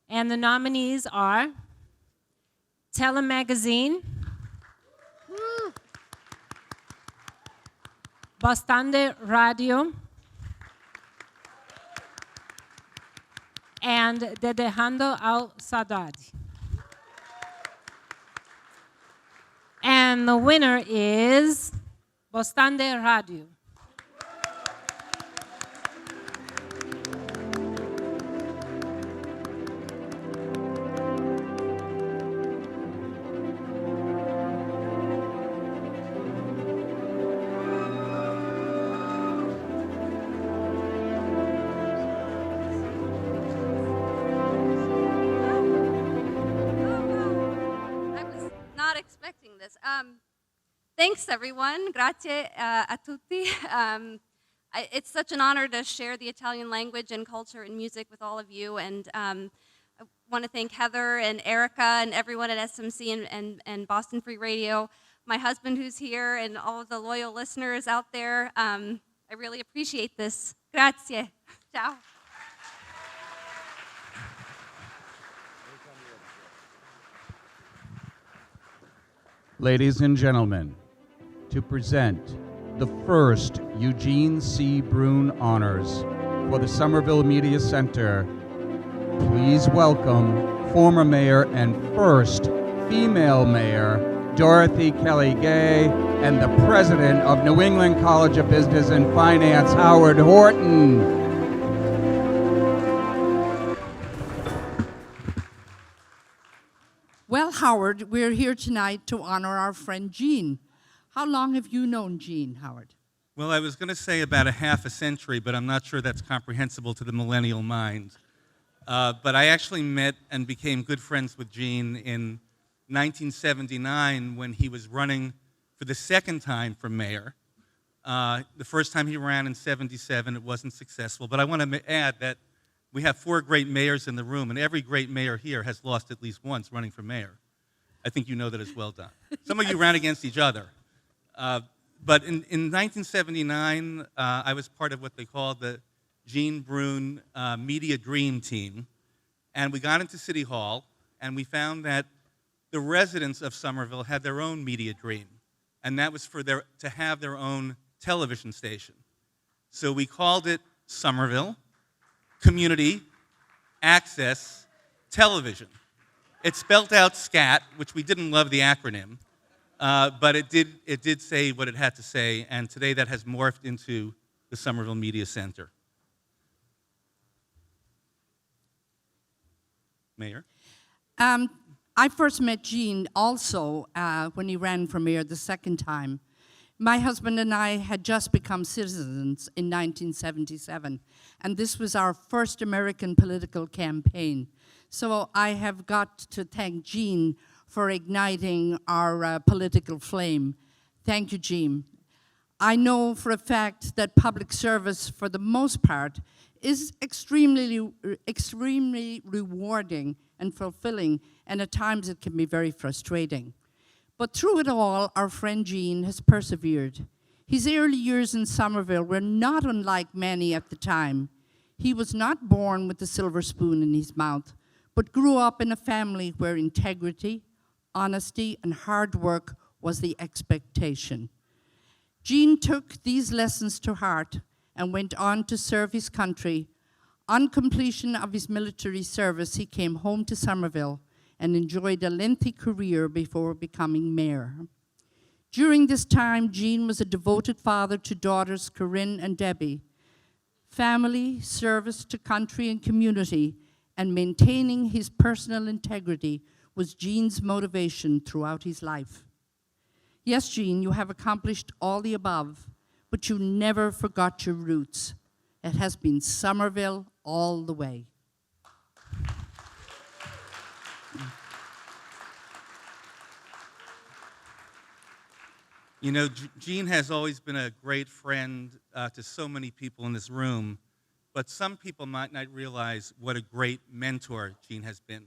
And the nominees are Telemagazine, Bastante Radio, and De Dejando Al Saudade. And the winner is Bastante Radio.
Not expecting this. Thanks, everyone. Grazie a tutti. It's such an honor to share the Italian language and culture and music with all of you. And I want to thank Heather and Erica and everyone at SMC and Boston Free Radio, my husband who's here, and all of the loyal listeners out there. I really appreciate this. Grazie. Ciao.
Ladies and gentlemen, to present the first Eugene C. Brune Honors for the Somerville Media Center, please welcome former mayor and first female mayor, Dorothy Kelly Gay, and the president of New England College of Business and Finance, Howard Horton.
Well, Howard, we're here tonight to honor our friend Gene. How long have you known Gene, Howard?
Well, I was going to say about a half a century, but I'm not sure that's comprehensible to the millennial mind. But I actually met and became good friends with Gene in 1979 when he was running for the second time for mayor. The first time he ran in 77, it wasn't successful. But I want to add that we have 4 great mayors in the room, and every great mayor here has lost at least once running for mayor. I think you know that as well, Don. Some of you ran against each other. But in 1979, I was part of what they called the Gene Brune Media Dream Team. And we got into City Hall, and we found that the residents of Somerville had their own media dream. And that was to have their own television station. So we called it Somerville Community Access Television. It spelled out SCAT, which we didn't love the acronym, but it did say what it had to say, and today that has morphed into the Somerville Media Center. Mayor?
I first met Gene also when he ran for mayor the second time. My husband and I had just become citizens in 1977, and this was our first American political campaign. So I have got to thank Gene for igniting our political flame. Thank you, Gene. I know for a fact that public service, for the most part, is extremely rewarding and fulfilling, and at times it can be very frustrating. But through it all, our friend Gene has persevered. His early years in Somerville were not unlike many at the time. He was not born with a silver spoon in his mouth, but grew up in a family where integrity, honesty, and hard work was the expectation. Gene took these lessons to heart and went on to serve his country. On completion of his military service, he came home to Somerville and enjoyed a lengthy career before becoming mayor. During this time, Gene was a devoted father to daughters Corinne and Debbie. Family, service to country and community, and maintaining his personal integrity was Gene's motivation throughout his life. Yes, Gene, you have accomplished all the above, but you never forgot your roots. It has been Somerville all the way.
You know, Gene has always been a great friend to so many people in this room, but some people might not realize what a great mentor Gene has been.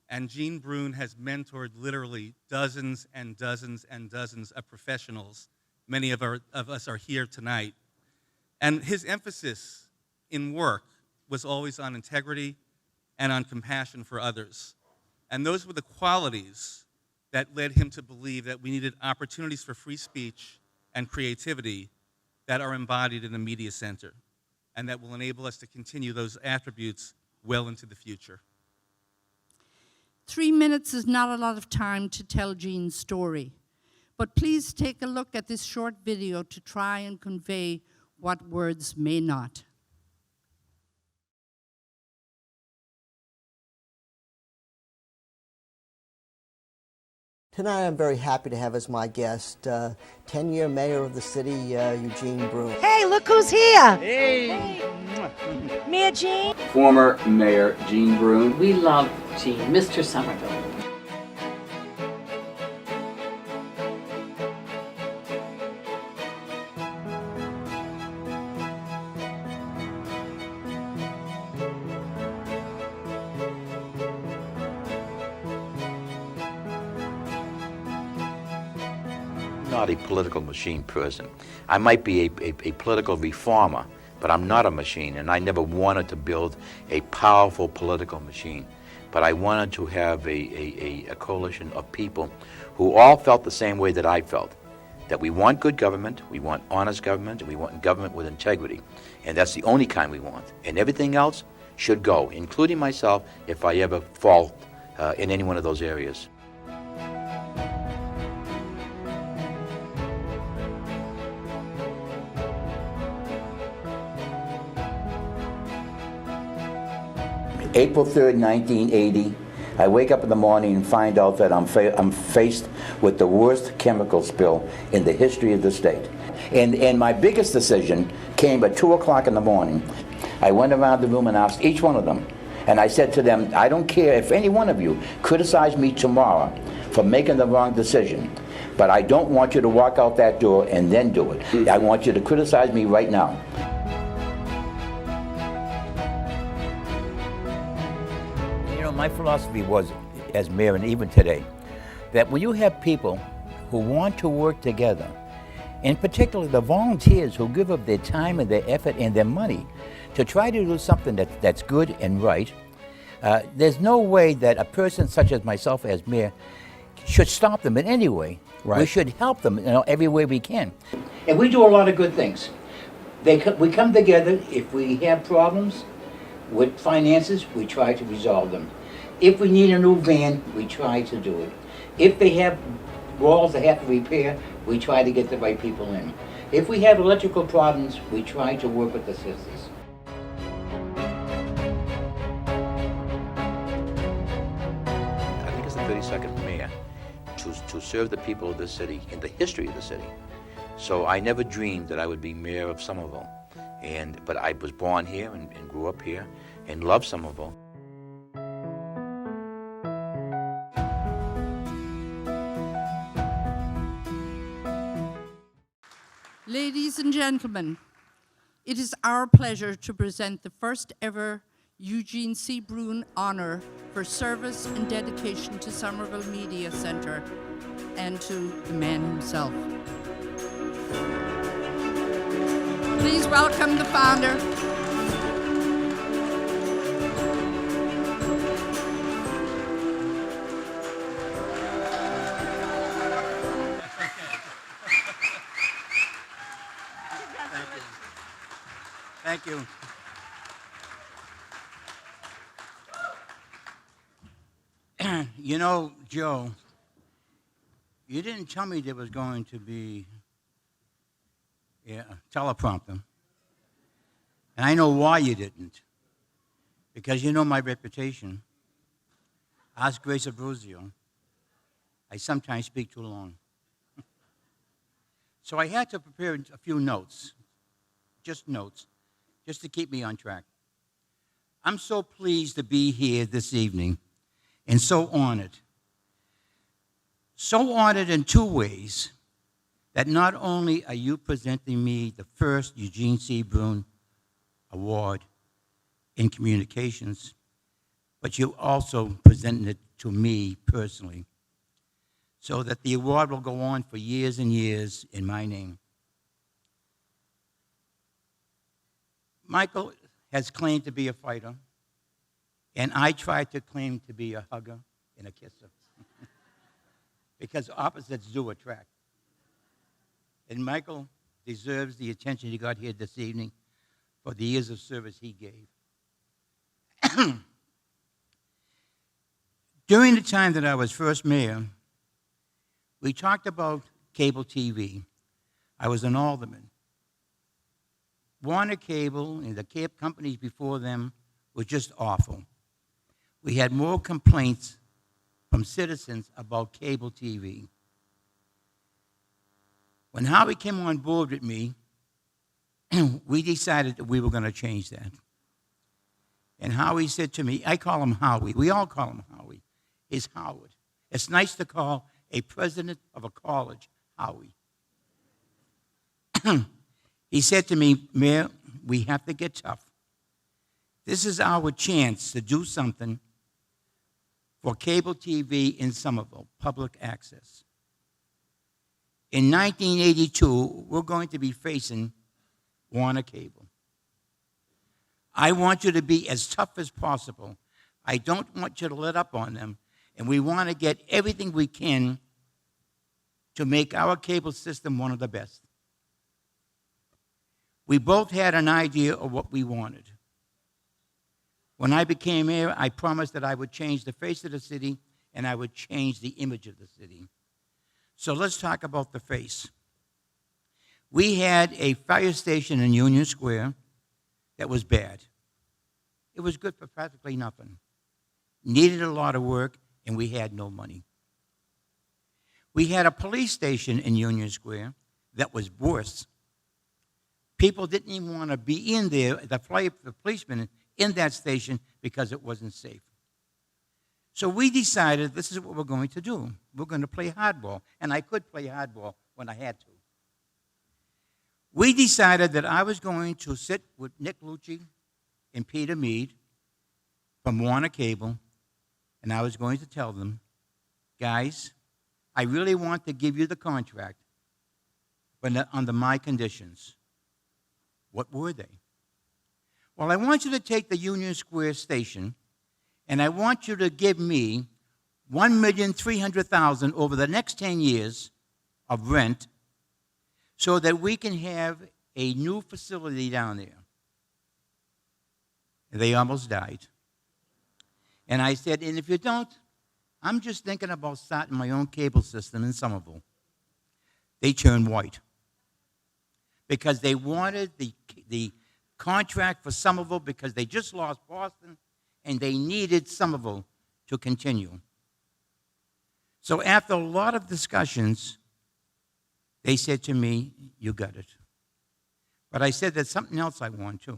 And Gene Brune has mentored literally dozens and dozens and dozens of professionals. Many of us are here tonight. And his emphasis in work was always on integrity and on compassion for others. And those were the qualities that led him to believe that we needed opportunities for free speech and creativity that are embodied in the media center and that will enable us to continue those attributes well into the future.
3 minutes is not a lot of time to tell Gene's story, but please take a look at this short video to try and convey what words may not.
Tonight I'm very happy to have as my guest 10-year mayor of the city, Eugene Brune.
Hey, look who's here!
Hey!
Mayor Gene.
Former Mayor Gene Brune.
We love Gene, Mr. Somerville.
Not a political machine person. I might be a political reformer, but I'm not a machine, and I never wanted to build a powerful political machine. But I wanted to have a coalition of people who all felt the same way that I felt, that we want good government, we want honest government, and we want government with integrity. And that's the only kind we want. And everything else should go, including myself, if I ever fall in any one of those areas. April 3rd, 1980, I wake up in the morning and find out that I'm faced with the worst chemical spill in the history of the state. And my biggest decision came at 2 o'clock in the morning. I went around the room and asked each one of them, and I said to them, I don't care if any one of you criticize me tomorrow for making the wrong decision, but I don't want you to walk out that door and then do it. I want you to criticize me right now. My philosophy was, as mayor and even today, that when you have people who want to work together, in particular the volunteers who give up their time and their effort and their money to try to do something that's good and right, there's no way that a person such as myself as mayor should stop them in any way. Right. We should help them every way we can. And we do a lot of good things. We come together. If we have problems with finances, we try to resolve them. If we need a new van, we try to do it. If they have walls they have to repair, we try to get the right people in. If we have electrical problems, we try to work with the sisters. I think it's the 32nd mayor to serve the people of this city in the history of the city. So I never dreamed that I would be mayor of Somerville. But I was born here and grew up here and love Somerville.
Ladies and gentlemen, it is our pleasure to present the first ever Eugene C. Brune Honor for service and dedication to Somerville Media Center and to the man himself. Please welcome the founder.
Thank you. You know, Joe, you didn't tell me there was going to be a teleprompter. And I know why you didn't. Because you know my reputation. Ask Grace Abruzio. I sometimes speak too long. So I had to prepare a few notes, just to keep me on track. I'm so pleased to be here this evening and so honored. So honored in two ways. that not only are you presenting me the first Eugene C. Brune Award in communications, but you also presented it to me personally, so that the award will go on for years and years in my name. Michael has claimed to be a fighter, and I try to claim to be a hugger and a kisser, because opposites do attract. And Michael deserves the attention he got here this evening for the years of service he gave. During the time that I was first mayor, we talked about cable TV. I was an alderman. Warner Cable and the cable companies before them were just awful. We had more complaints from citizens about cable TV. When Howie came on board with me, we decided that we were going to change that. And Howie said to me, I call him Howie, we all call him Howie, is Howard. It's nice to call a president of a college Howie. He said to me, Mayor, we have to get tough. This is our chance to do something for cable TV in Somerville, public access. In 1982, we're going to be facing Warner Cable. I want you to be as tough as possible. I don't want you to let up on them, and we want to get everything we can to make our cable system one of the best. We both had an idea of what we wanted. When I became mayor, I promised that I would change the face of the city and I would change the image of the city. So let's talk about the face. We had a fire station in Union Square that was bad. It was good for practically nothing. Needed a lot of work, and we had no money. We had a police station in Union Square that was worse. People didn't even want to be in there, the policemen in that station, because it wasn't safe. So we decided this is what we're going to do. We're going to play hardball, and I could play hardball when I had to. We decided that I was going to sit with Nick Lucci and Peter Mead from Warner Cable, and I was going to tell them, guys, I really want to give you the contract, but under my conditions. What were they? Well, I want you to take the Union Square station, and I want you to give me $1,300,000 over the next 10 years of rent so that we can have a new facility down there. They almost died. And I said, and if you don't, I'm just thinking about starting my own cable system in Somerville. They turned white because they wanted the contract for Somerville because they just lost Boston and they needed Somerville to continue. So after a lot of discussions, they said to me, you got it. But I said there's something else I want too.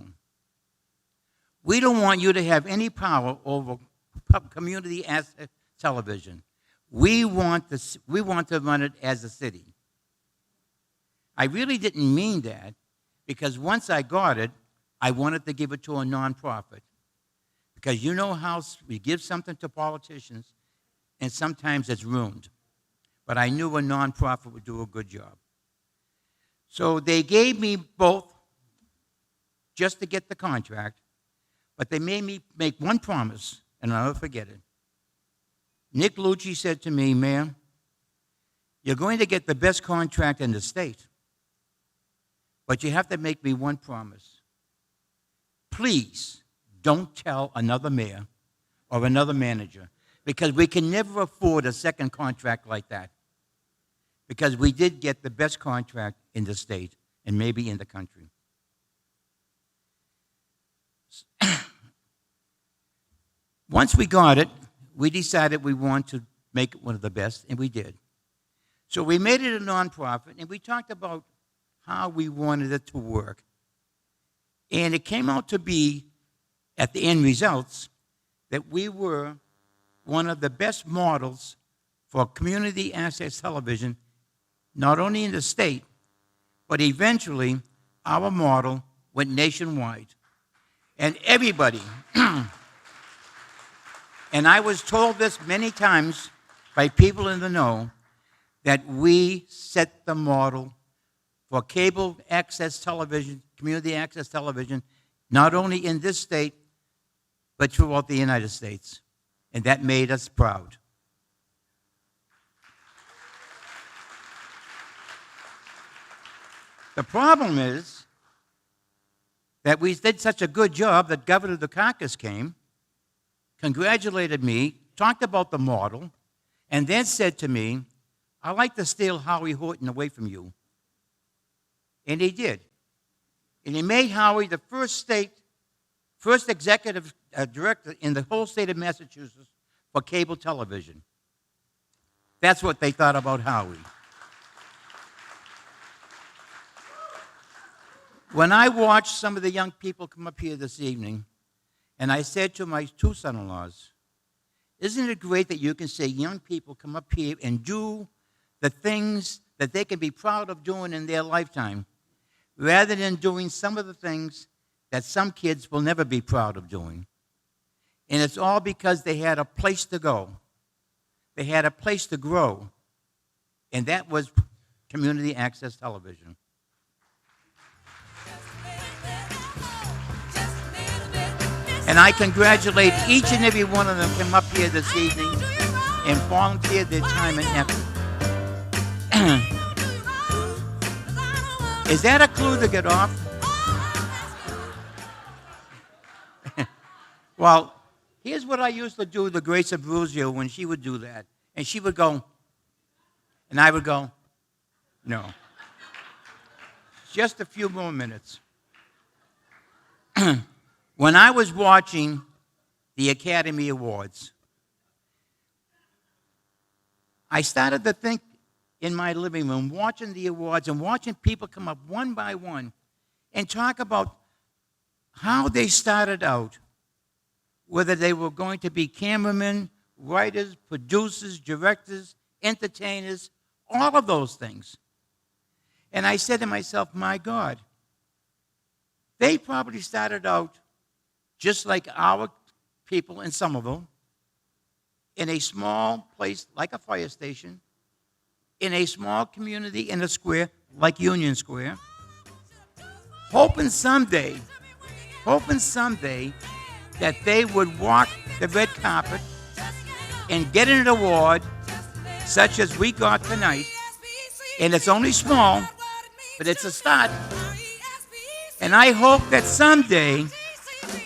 We don't want you to have any power over community asset television. We want to run it as a city. I really didn't mean that because once I got it, I wanted to give it to a nonprofit. Because you know how we give something to politicians and sometimes it's ruined. But I knew a nonprofit would do a good job. So they gave me both just to get the contract, but they made me make one promise, and I'll never forget it. Nick Lucci said to me, Mayor, you're going to get the best contract in the state, but you have to make me one promise. Please don't tell another mayor or another manager, because we can never afford a second contract like that, because we did get the best contract in the state and maybe in the country. Once we got it, we decided we wanted to make it one of the best, and we did. So we made it a nonprofit, and we talked about how we wanted it to work. And it came out to be, at the end results, that we were one of the best models for community access television not only in the state, but eventually our model went nationwide. And everybody, and I was told this many times by people in the know, that we set the model for cable access television, community access television, not only in this state, but throughout the United States. And that made us proud. The problem is that we did such a good job that Governor Dukakis came, congratulated me, talked about the model, and then said to me, "I'd like to steal Howie Horton away from you." And he did. And he made Howie the first executive director in the whole state of Massachusetts for cable television. That's what they thought about Howie. When I watched some of the young people come up here this evening, and I said to my two son-in-laws, isn't it great that you can see young people come up here and do the things that they can be proud of doing in their lifetime, rather than doing some of the things that some kids will never be proud of doing. And it's all because they had a place to go. They had a place to grow, and that was community access television. And I congratulate each and every one of them come up here this evening and volunteered their time and effort. Is that a clue to get off? Well, here's what I used to do with Grace Abruzio when she would do that. And she would go, and I would go, no. Just a few more minutes. When I was watching the Academy Awards, I started to think in my living room, watching the awards and watching people come up one by one and talk about how they started out, whether they were going to be cameramen, writers, producers, directors, entertainers, all of those things. And I said to myself, my God, they probably started out just like our people in Somerville, in a small place like a fire station, in a small community in a square like Union Square, hoping someday that they would walk the red carpet and get an award such as we got tonight. And it's only small, but it's a start. And I hope that someday,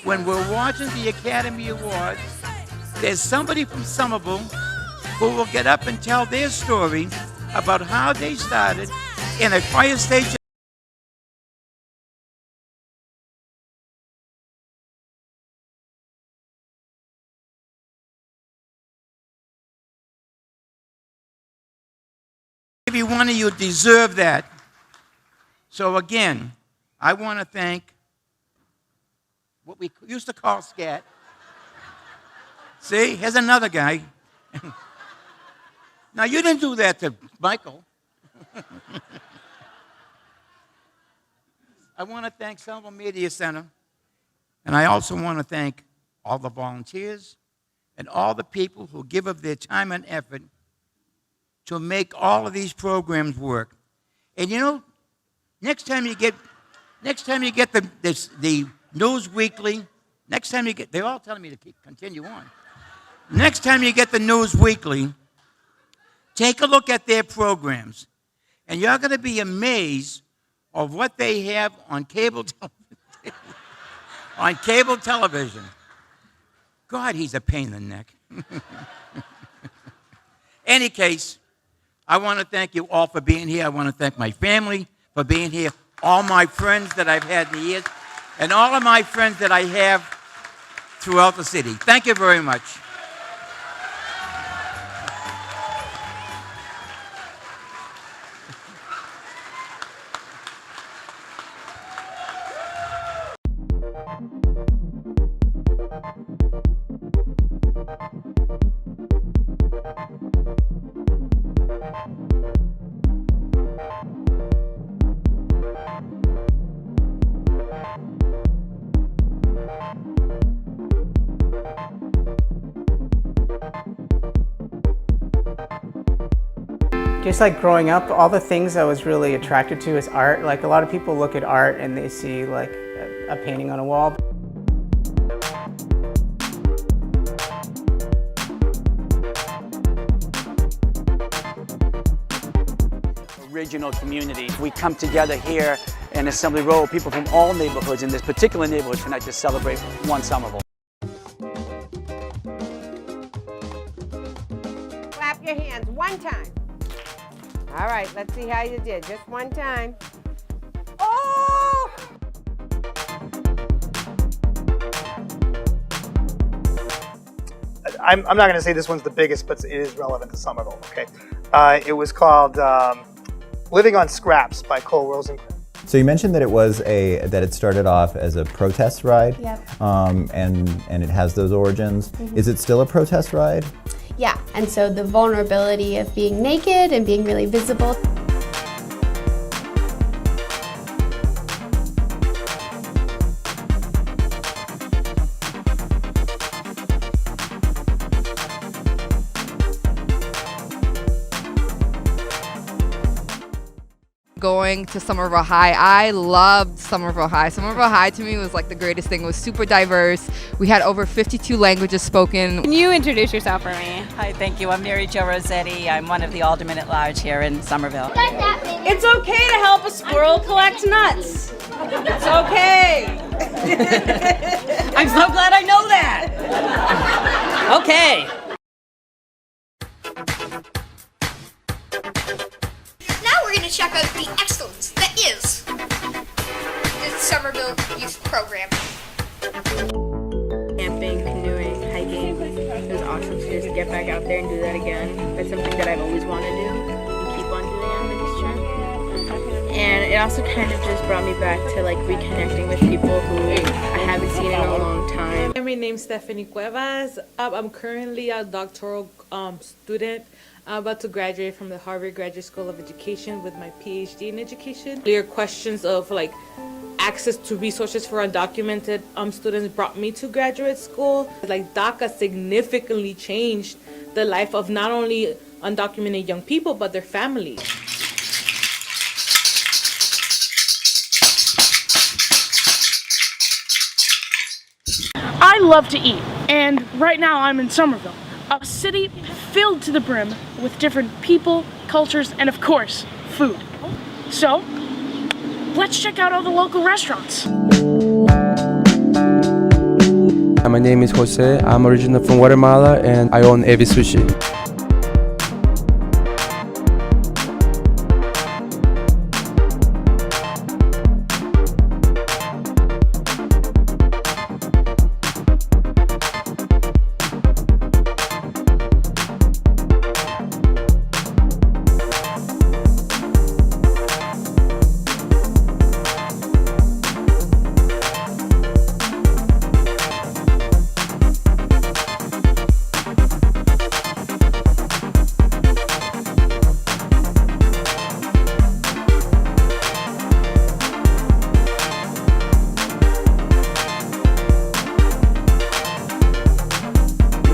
when we're watching the Academy Awards, there's somebody from Somerville who will get up and tell their story about how they started in a fire station. Every one of you deserve that. So again, I want to thank what we used to call SCAT. See, here's another guy. Now, you didn't do that to Michael. I want to thank Somerville Media Center, and I also want to thank all the volunteers and all the people who give of their time and effort to make all of these programs work. And you know, next time you get the News Weekly, they're all telling me to continue on. Next time you get the News Weekly, take a look at their programs, and you're going to be amazed of what they have on cable television. God, he's a pain in the neck. Any case, I want to thank you all for being here. I want to thank my family for being here, all my friends that I've had in the years, and all of my friends that I have throughout the city. Thank you very much.
Just like growing up, all the things I was really attracted to is art. Like a lot of people look at art and they see like a painting on a wall.
Original community. We come together here in Assembly Row, people from all neighborhoods in this particular neighborhood tonight to celebrate one Somerville.
Clap your hands one time. All right, let's see how you did. Just one time. Oh!
I'm not going to say this one's the biggest, but it is relevant to Somerville, okay? It was called Living on Scraps by Cole Rosencrantz.
So you mentioned that it started off as a protest ride,
Yep.
and it has those origins.
Mhm.
Is it still a protest ride?
Yeah, and so the vulnerability of being naked and being really visible.
Going to Somerville High. I loved Somerville High. Somerville High to me was like the greatest thing. It was super diverse. We had over 52 languages spoken.
Can you introduce yourself for me?
Hi, thank you. I'm Mary Jo Rossetti. I'm one of the Aldermen at Large here in Somerville.
It's okay to help a squirrel collect nuts. It's okay. I'm so glad I know that. Okay.
Now we're going to check out the excellence that is the Somerville Youth Program.
Camping, canoeing, hiking. It was awesome to just get back out there and do that again. That's something that I've always wanted to do and keep on doing on this trip. And it also kind of just brought me back to like reconnecting with people who I haven't seen in a long time.
My name's Stephanie Cuevas. I'm currently a doctoral student. I'm about to graduate from the Harvard Graduate School of Education with my PhD in education. Clear questions of like access to resources for undocumented students brought me to graduate school. Like DACA significantly changed the life of not only undocumented young people, but their families.
I love to eat, and right now I'm in Somerville, a city filled to the brim with different people, cultures, and of course, food. So, let's check out all the local restaurants.
My name is Jose. I'm originally from Guatemala and I own Evi Sushi.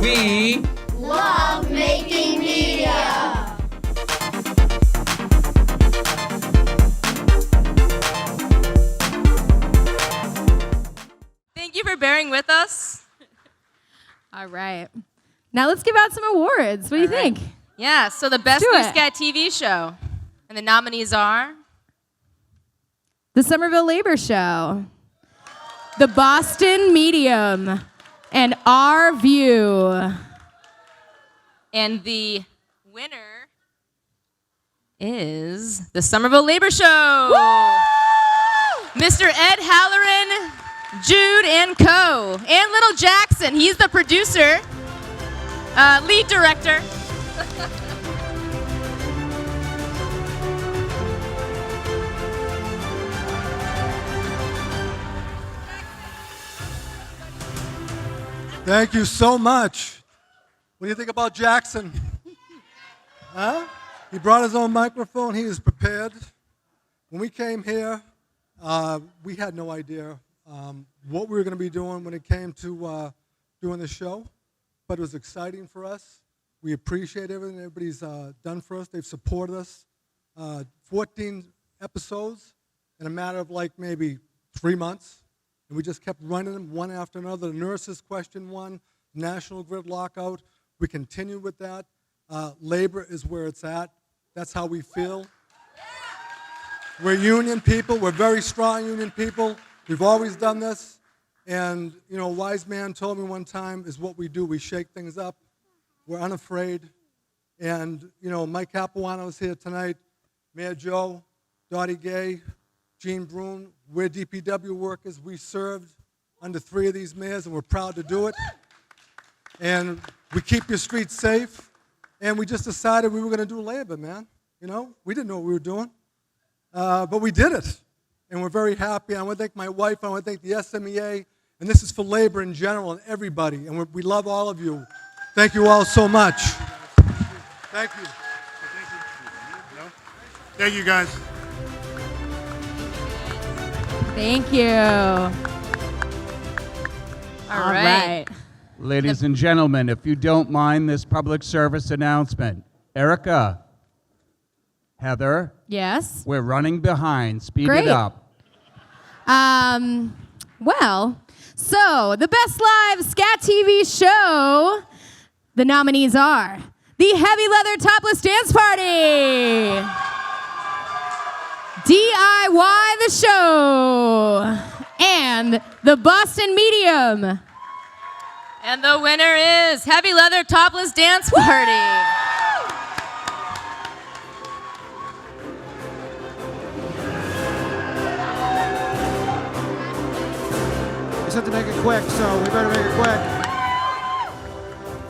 We love making media.
Thank you for bearing with us. All right. Now let's give out some awards. What do you think? Yeah, so the Best New Scat TV Show. And the nominees are
The Somerville Labor Show, The Boston Medium, and Our View.
And the winner is the Somerville Labor Show. Mr. Ed Halloran, Jude and Co. And Little Jackson, he's the producer, lead director.
Thank you so much. What do you think about Jackson? Huh? He brought his own microphone. He is prepared. When we came here, we had no idea what we were going to be doing when it came to doing the show, but it was exciting for us. We appreciate everything everybody's done for us. They've supported us. 14 episodes in a matter of like maybe 3 months. And we just kept running them one after another. The nurses question one, national grid lockout. We continue with that. Labor is where it's at. That's how we feel. We're union people. We're very strong union people. We've always done this. And, you know, a wise man told me one time is what we do. We shake things up. We're unafraid. And, you know, Mike Capuano is here tonight. Mayor Joe, Dottie Gay, Gene Brune. We're DPW workers. We served under 3 of these mayors, and we're proud to do it. And we keep your streets safe. And we just decided we were going to do labor, man. You know, we didn't know what we were doing. But we did it. And we're very happy. I want to thank my wife. I want to thank the SMEA. And this is for labor in general and everybody. And we love all of you. Thank you all so much. Thank you.
Thank you, guys.
Thank you. All right.
Ladies and gentlemen, if you don't mind this public service announcement. Erica, Heather.
Yes.
We're running behind. Speed
Great.
it up.
Well, so the Best Live Scat TV show, the nominees are the Heavy Leather Topless Dance Party, DIY the Show, and the Boston Medium. And the winner is Heavy Leather Topless Dance Party.
We just have to make it quick, so we better make it quick.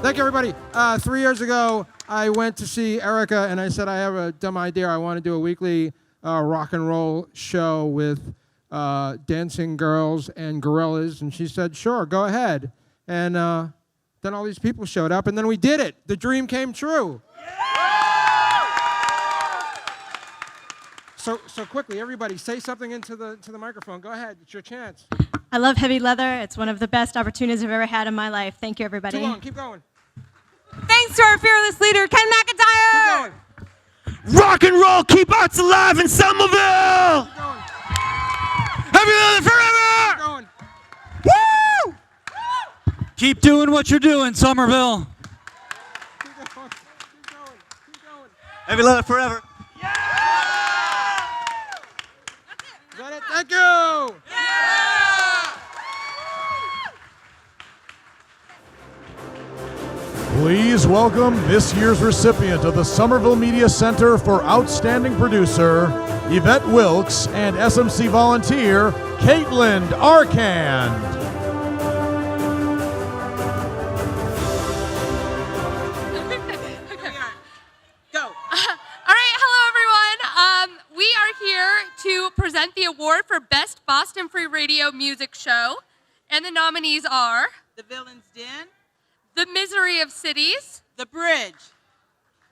Thank you, everybody. 3 years ago, I went to see Erica, and I said, I have a dumb idea. I want to do a weekly rock and roll show with dancing girls and gorillas. And she said, sure, go ahead. And then all these people showed up, and then we did it. The dream came true. So quickly, everybody, say something into the microphone. Go ahead. It's your chance.
I love Heavy Leather. It's one of the best opportunities I've ever had in my life. Thank you, everybody.
Too long. Keep going.
Thanks to our fearless leader, Ken McIntyre.
Keep going.
Rock and roll, keep arts alive in Somerville.
Keep going.
Heavy Leather forever.
Keep going.
Woo! Keep doing what you're doing, Somerville.
Keep going. Keep going. Keep going.
Heavy Leather forever.
Is that it? Thank you.
Please welcome this year's recipient of the Somerville Media Center for Outstanding Producer, Yvette Wilkes, and SMC volunteer, Caitlin Arcand.
All right, hello everyone. We are here to present the award for Best Boston Free Radio Music Show. And the nominees are
The Villain's Den,
The Misery of Cities,
The Bridge,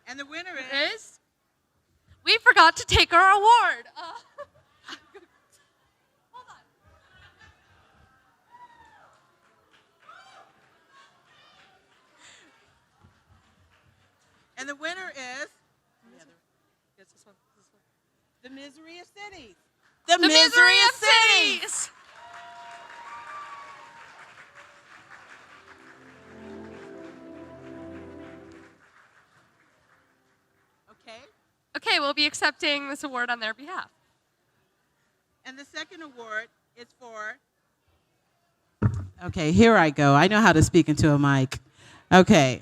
and the winner is...
We forgot to take our award. Hold on.
And the winner is... The Misery of Cities.
The Misery of Cities. Okay, we'll be accepting this award on their behalf.
And the second award is for...
Okay, here I go. I know how to speak into a mic. Okay,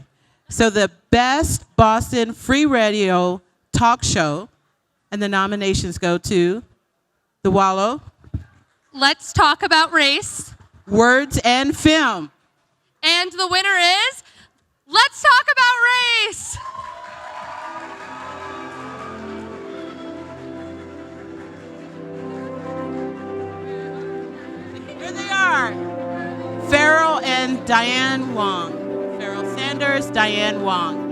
so the Best Boston Free Radio Talk Show, and the nominations go to The Wallow,
Let's Talk About Race,
Words and Film.
And the winner is Let's Talk About Race.
Here they are. Farrell and Diane Wong. Farrell Sanders, Diane Wong.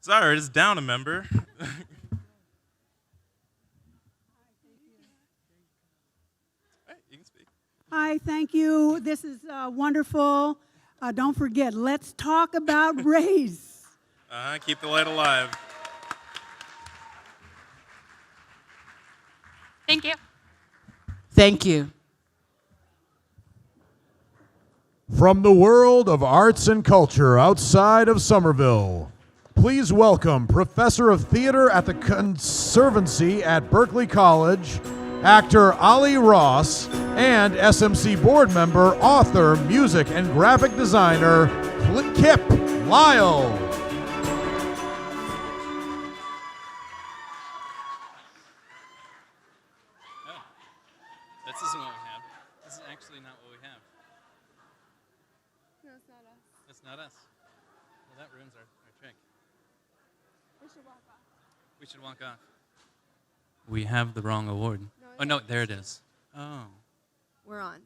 Sorry, it's down a member.
thank you. This is wonderful. Don't forget, let's talk about race.
Keep the light alive.
Thank you.
Thank you.
From the world of arts and culture outside of Somerville, please welcome Professor of Theater at the Conservancy at Berkeley College, actor Ali Ross, and SMC board member, author, music, and graphic designer, Kip Lyle.
This isn't what we have. This is actually not what we have.
No, it's not us.
It's not us. Well, that ruins our trick.
We should walk off.
We should walk off. We have the wrong award. No, there it is. Oh.
We're on.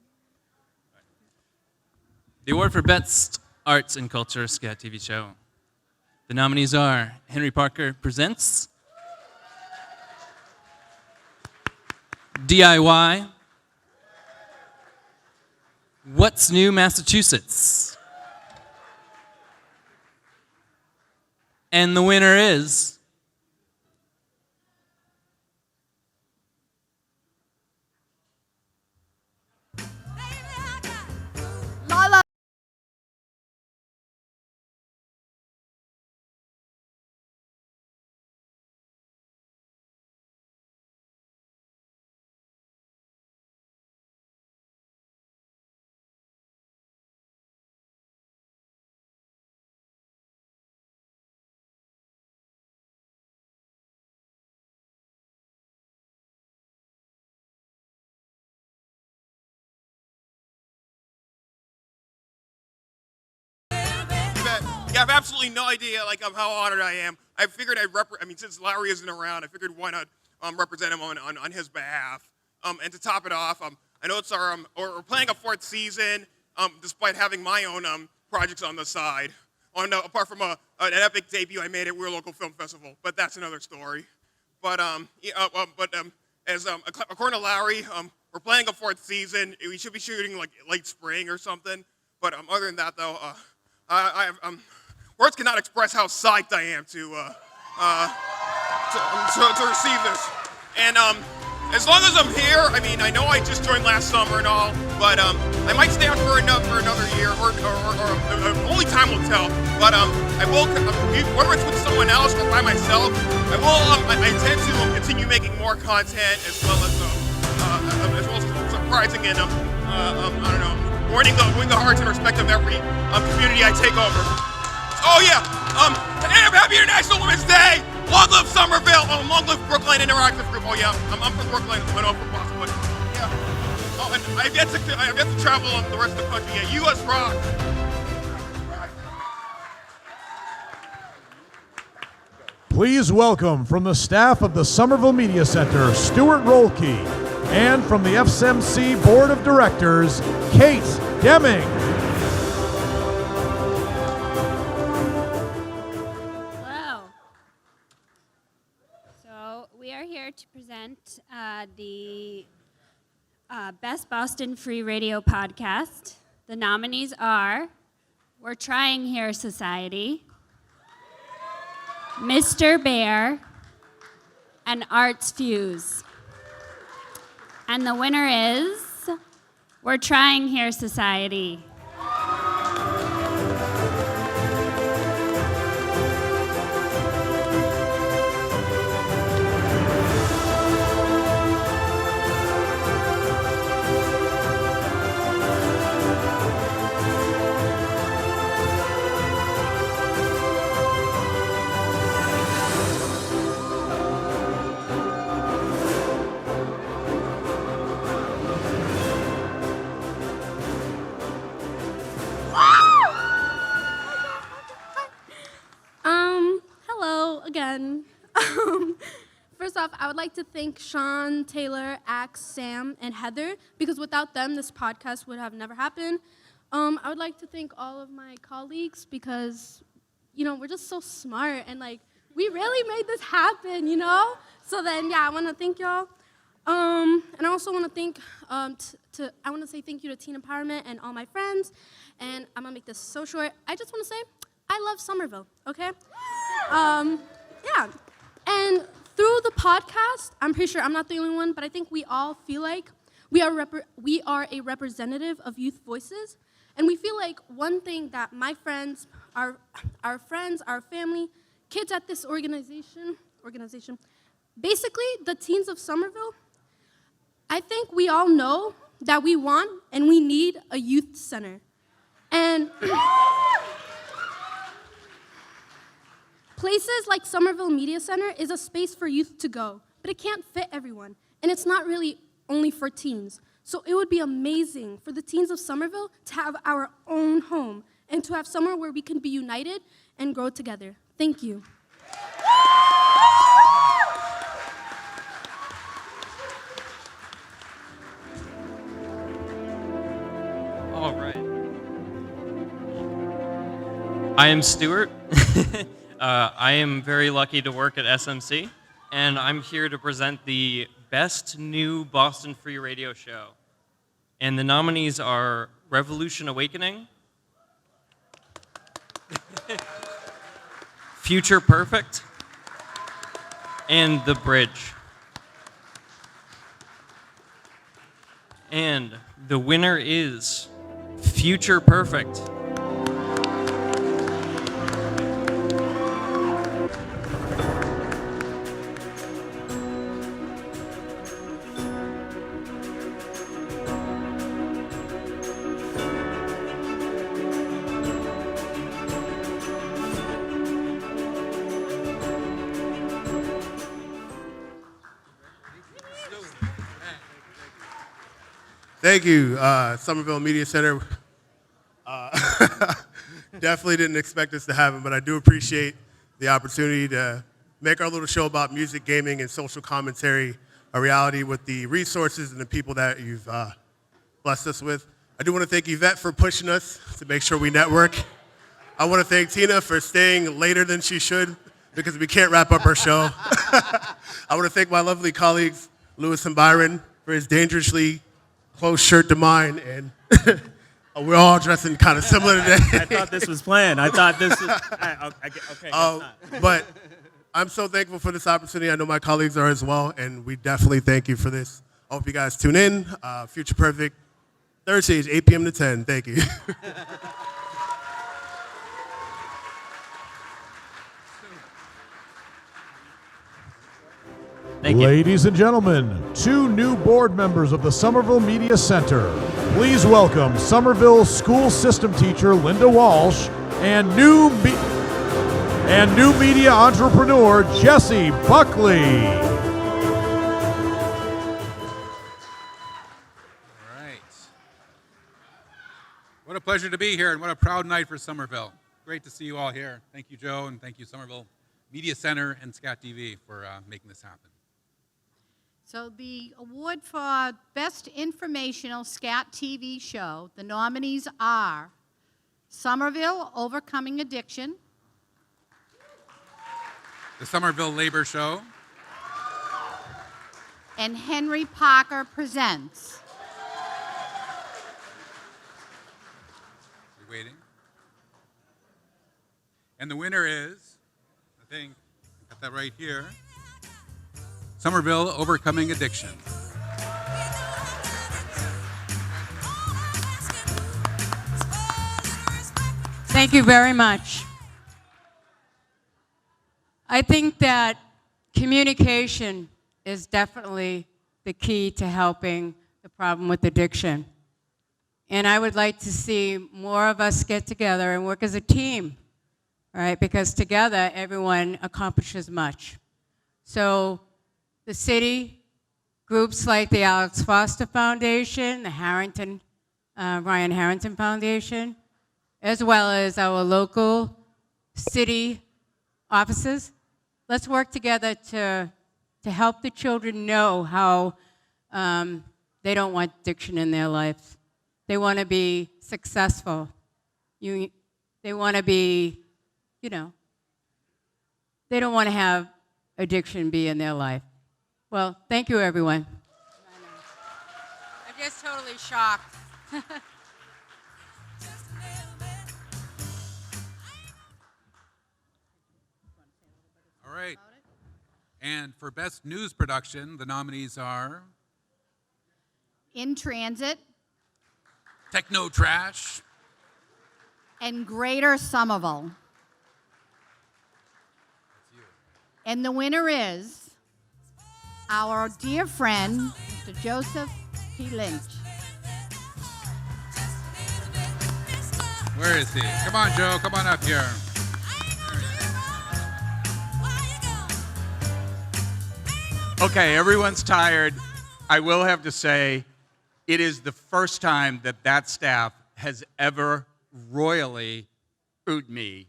The award for Best Arts and Culture Scat TV Show. The nominees are Henry Parker Presents, DIY, What's New Massachusetts, and the winner is
Lala.
Yeah, I have absolutely no idea how honored I am. I figured since Larry isn't around, I figured why not represent him on his behalf. And to top it off, I know it's we're playing a 4th season, despite having my own projects on the side. Apart from an epic debut I made at We're Local Film Festival, but that's another story. But according to Larry, we're playing a 4th season. We should be shooting late spring or something. But other than that, though, words cannot express how psyched I am to receive this. And as long as I'm here, I know I just joined last summer and all, but I might stay on for another year, or only time will tell. But I will, whether it's with someone else or by myself, I intend to continue making more content as well as surprising and I don't know, winning the hearts and respect of every community I take over. Oh yeah, happy International Women's Day! Long live Somerville! Oh, long live Brookline Interactive Group. Oh yeah, I'm from Brookline. I know I'm from Boston, but yeah. Oh, and I've yet to travel the rest of the country. Yeah, U.S. rock.
Please welcome from the staff of the Somerville Media Center, Stuart Rolke, and from the SMC Board of Directors, Kate Deming.
Hello. So we are here to present the Best Boston Free Radio Podcast. The nominees are We're Trying Here Society, Mr. Bear, and Arts Fuse. And the winner is We're Trying Here Society.
Hello again. First off, I would like to thank Sean, Taylor, Axe, Sam, and Heather, because without them, this podcast would have never happened. I would like to thank all of my colleagues because, we're just so smart and we really made this happen, So then, I want to thank y'all. And I also want to thank, I want to say thank you to Teen Empowerment and all my friends. And I'm gonna make this so short. I just want to say, I love Somerville, okay? Yeah. And through the podcast, I'm pretty sure I'm not the only one, but I think we all feel like we are a representative of youth voices. And we feel like one thing that my friends, our friends, our family, kids at this organization, basically the teens of Somerville, I think we all know that we want and we need a youth center. And places like Somerville Media Center is a space for youth to go, but it can't fit everyone. And it's not really only for teens. So it would be amazing for the teens of Somerville to have our own home and to have somewhere where we can be united and grow together. Thank you.
All right. I am Stuart. I am very lucky to work at SMC, and I'm here to present the Best New Boston Free Radio Show. And the nominees are Revolution Awakening, Future Perfect, and The Bridge. And the winner is Future Perfect.
Thank you, Somerville Media Center. Definitely didn't expect this to happen, but I do appreciate the opportunity to make our little show about music, gaming, and social commentary a reality with the resources and the people that you've blessed us with. I do want to thank Yvette for pushing us to make sure we network. I want to thank Tina for staying later than she should because we can't wrap up our show. I want to thank my lovely colleagues, Lewis and Byron, for his dangerously close shirt to mine, and we're all dressing kind of similar today.
I thought this was planned. I thought this was, okay.
But I'm so thankful for this opportunity. I know my colleagues are as well, and we definitely thank you for this. I hope you guys tune in. Future Perfect, Thursdays, 8 p.m. to 10. Thank you.
Ladies and gentlemen, 2 new board members of the Somerville Media Center. Please welcome Somerville School System Teacher Linda Walsh and new media entrepreneur Jesse Buckley.
What a pleasure to be here, and what a proud night for Somerville. Great to see you all here. Thank you, Joe, and thank you, Somerville Media Center and Scat TV for making this happen.
So the award for Best Informational Scat TV Show, the nominees are Somerville Overcoming Addiction,
The Somerville Labor Show,
and Henry Parker Presents.
We're waiting. And the winner is, I think, got that right here, Somerville Overcoming Addiction.
Thank you very much. I think that communication is definitely the key to helping the problem with addiction. And I would like to see more of us get together and work as a team, right? Because together, everyone accomplishes much. So the city, groups like the Alex Foster Foundation, the Ryan Harrington Foundation, as well as our local city offices, let's work together to help the children know how they don't want addiction in their lives. They want to be successful. They want to be, they don't want to have addiction be in their life. Well, thank you, everyone. Just totally shocked.
All right. And for Best News Production, the nominees are
In Transit
Techno Trash,
and Greater Somerville. And the winner is our dear friend, Mr. Joseph P. Lynch.
where is he? Come on, Joe, come on up here.
Okay, everyone's tired. I will have to say, it is the first time that that staff has ever royally oohed me,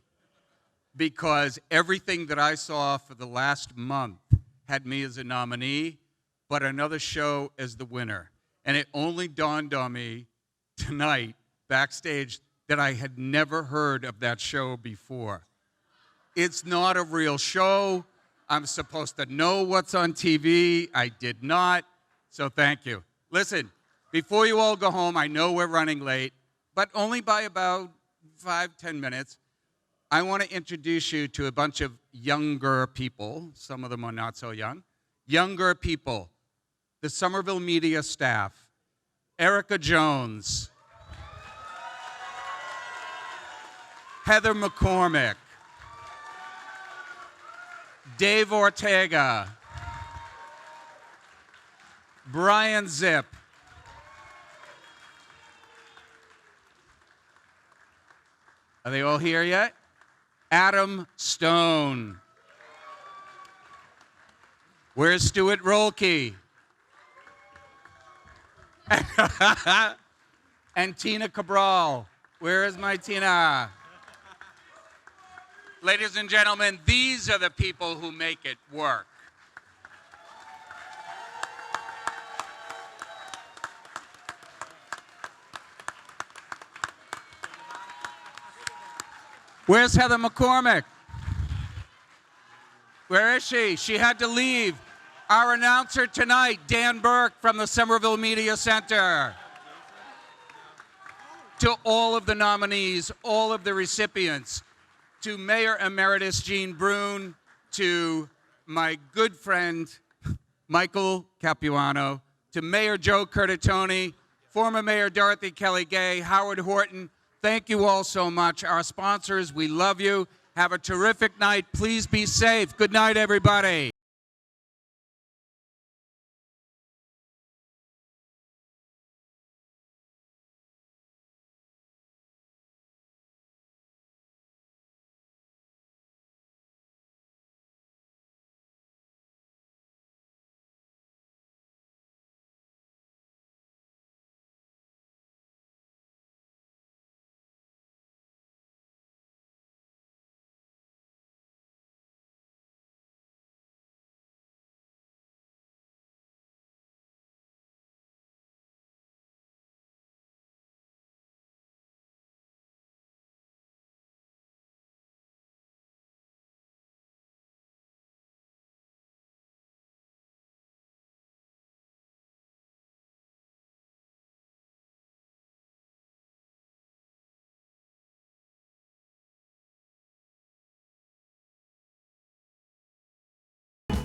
because everything that I saw for the last month had me as a nominee, but another show as the winner. And it only dawned on me tonight, backstage, that I had never heard of that show before. It's not a real show. I'm supposed to know what's on TV. I did not, so thank you. Listen, before you all go home, I know we're running late, but only by about 5-10 minutes. I want to introduce you to a bunch of younger people. Some of them are not so young. Younger people. The Somerville media staff. Erica Jones. Heather McCormick. Dave Ortega. Brian Zipp. Are they all here yet? Adam Stone. Where's Stuart Rolke? And Tina Cabral. Where is my Tina? Ladies and gentlemen, these are the people who make it work. Where's Heather McCormick? Where is she? She had to leave. Our announcer tonight, Dan Burke from the Somerville Media Center. To all of the nominees, all of the recipients, to Mayor Emeritus Gene Brune, to my good friend Michael Capuano, to Mayor Joe Curtatone, former Mayor Dorothy Kelly Gay, Howard Horton. Thank you all so much. Our sponsors, we love you. Have a terrific night. Please be safe. Good night, everybody.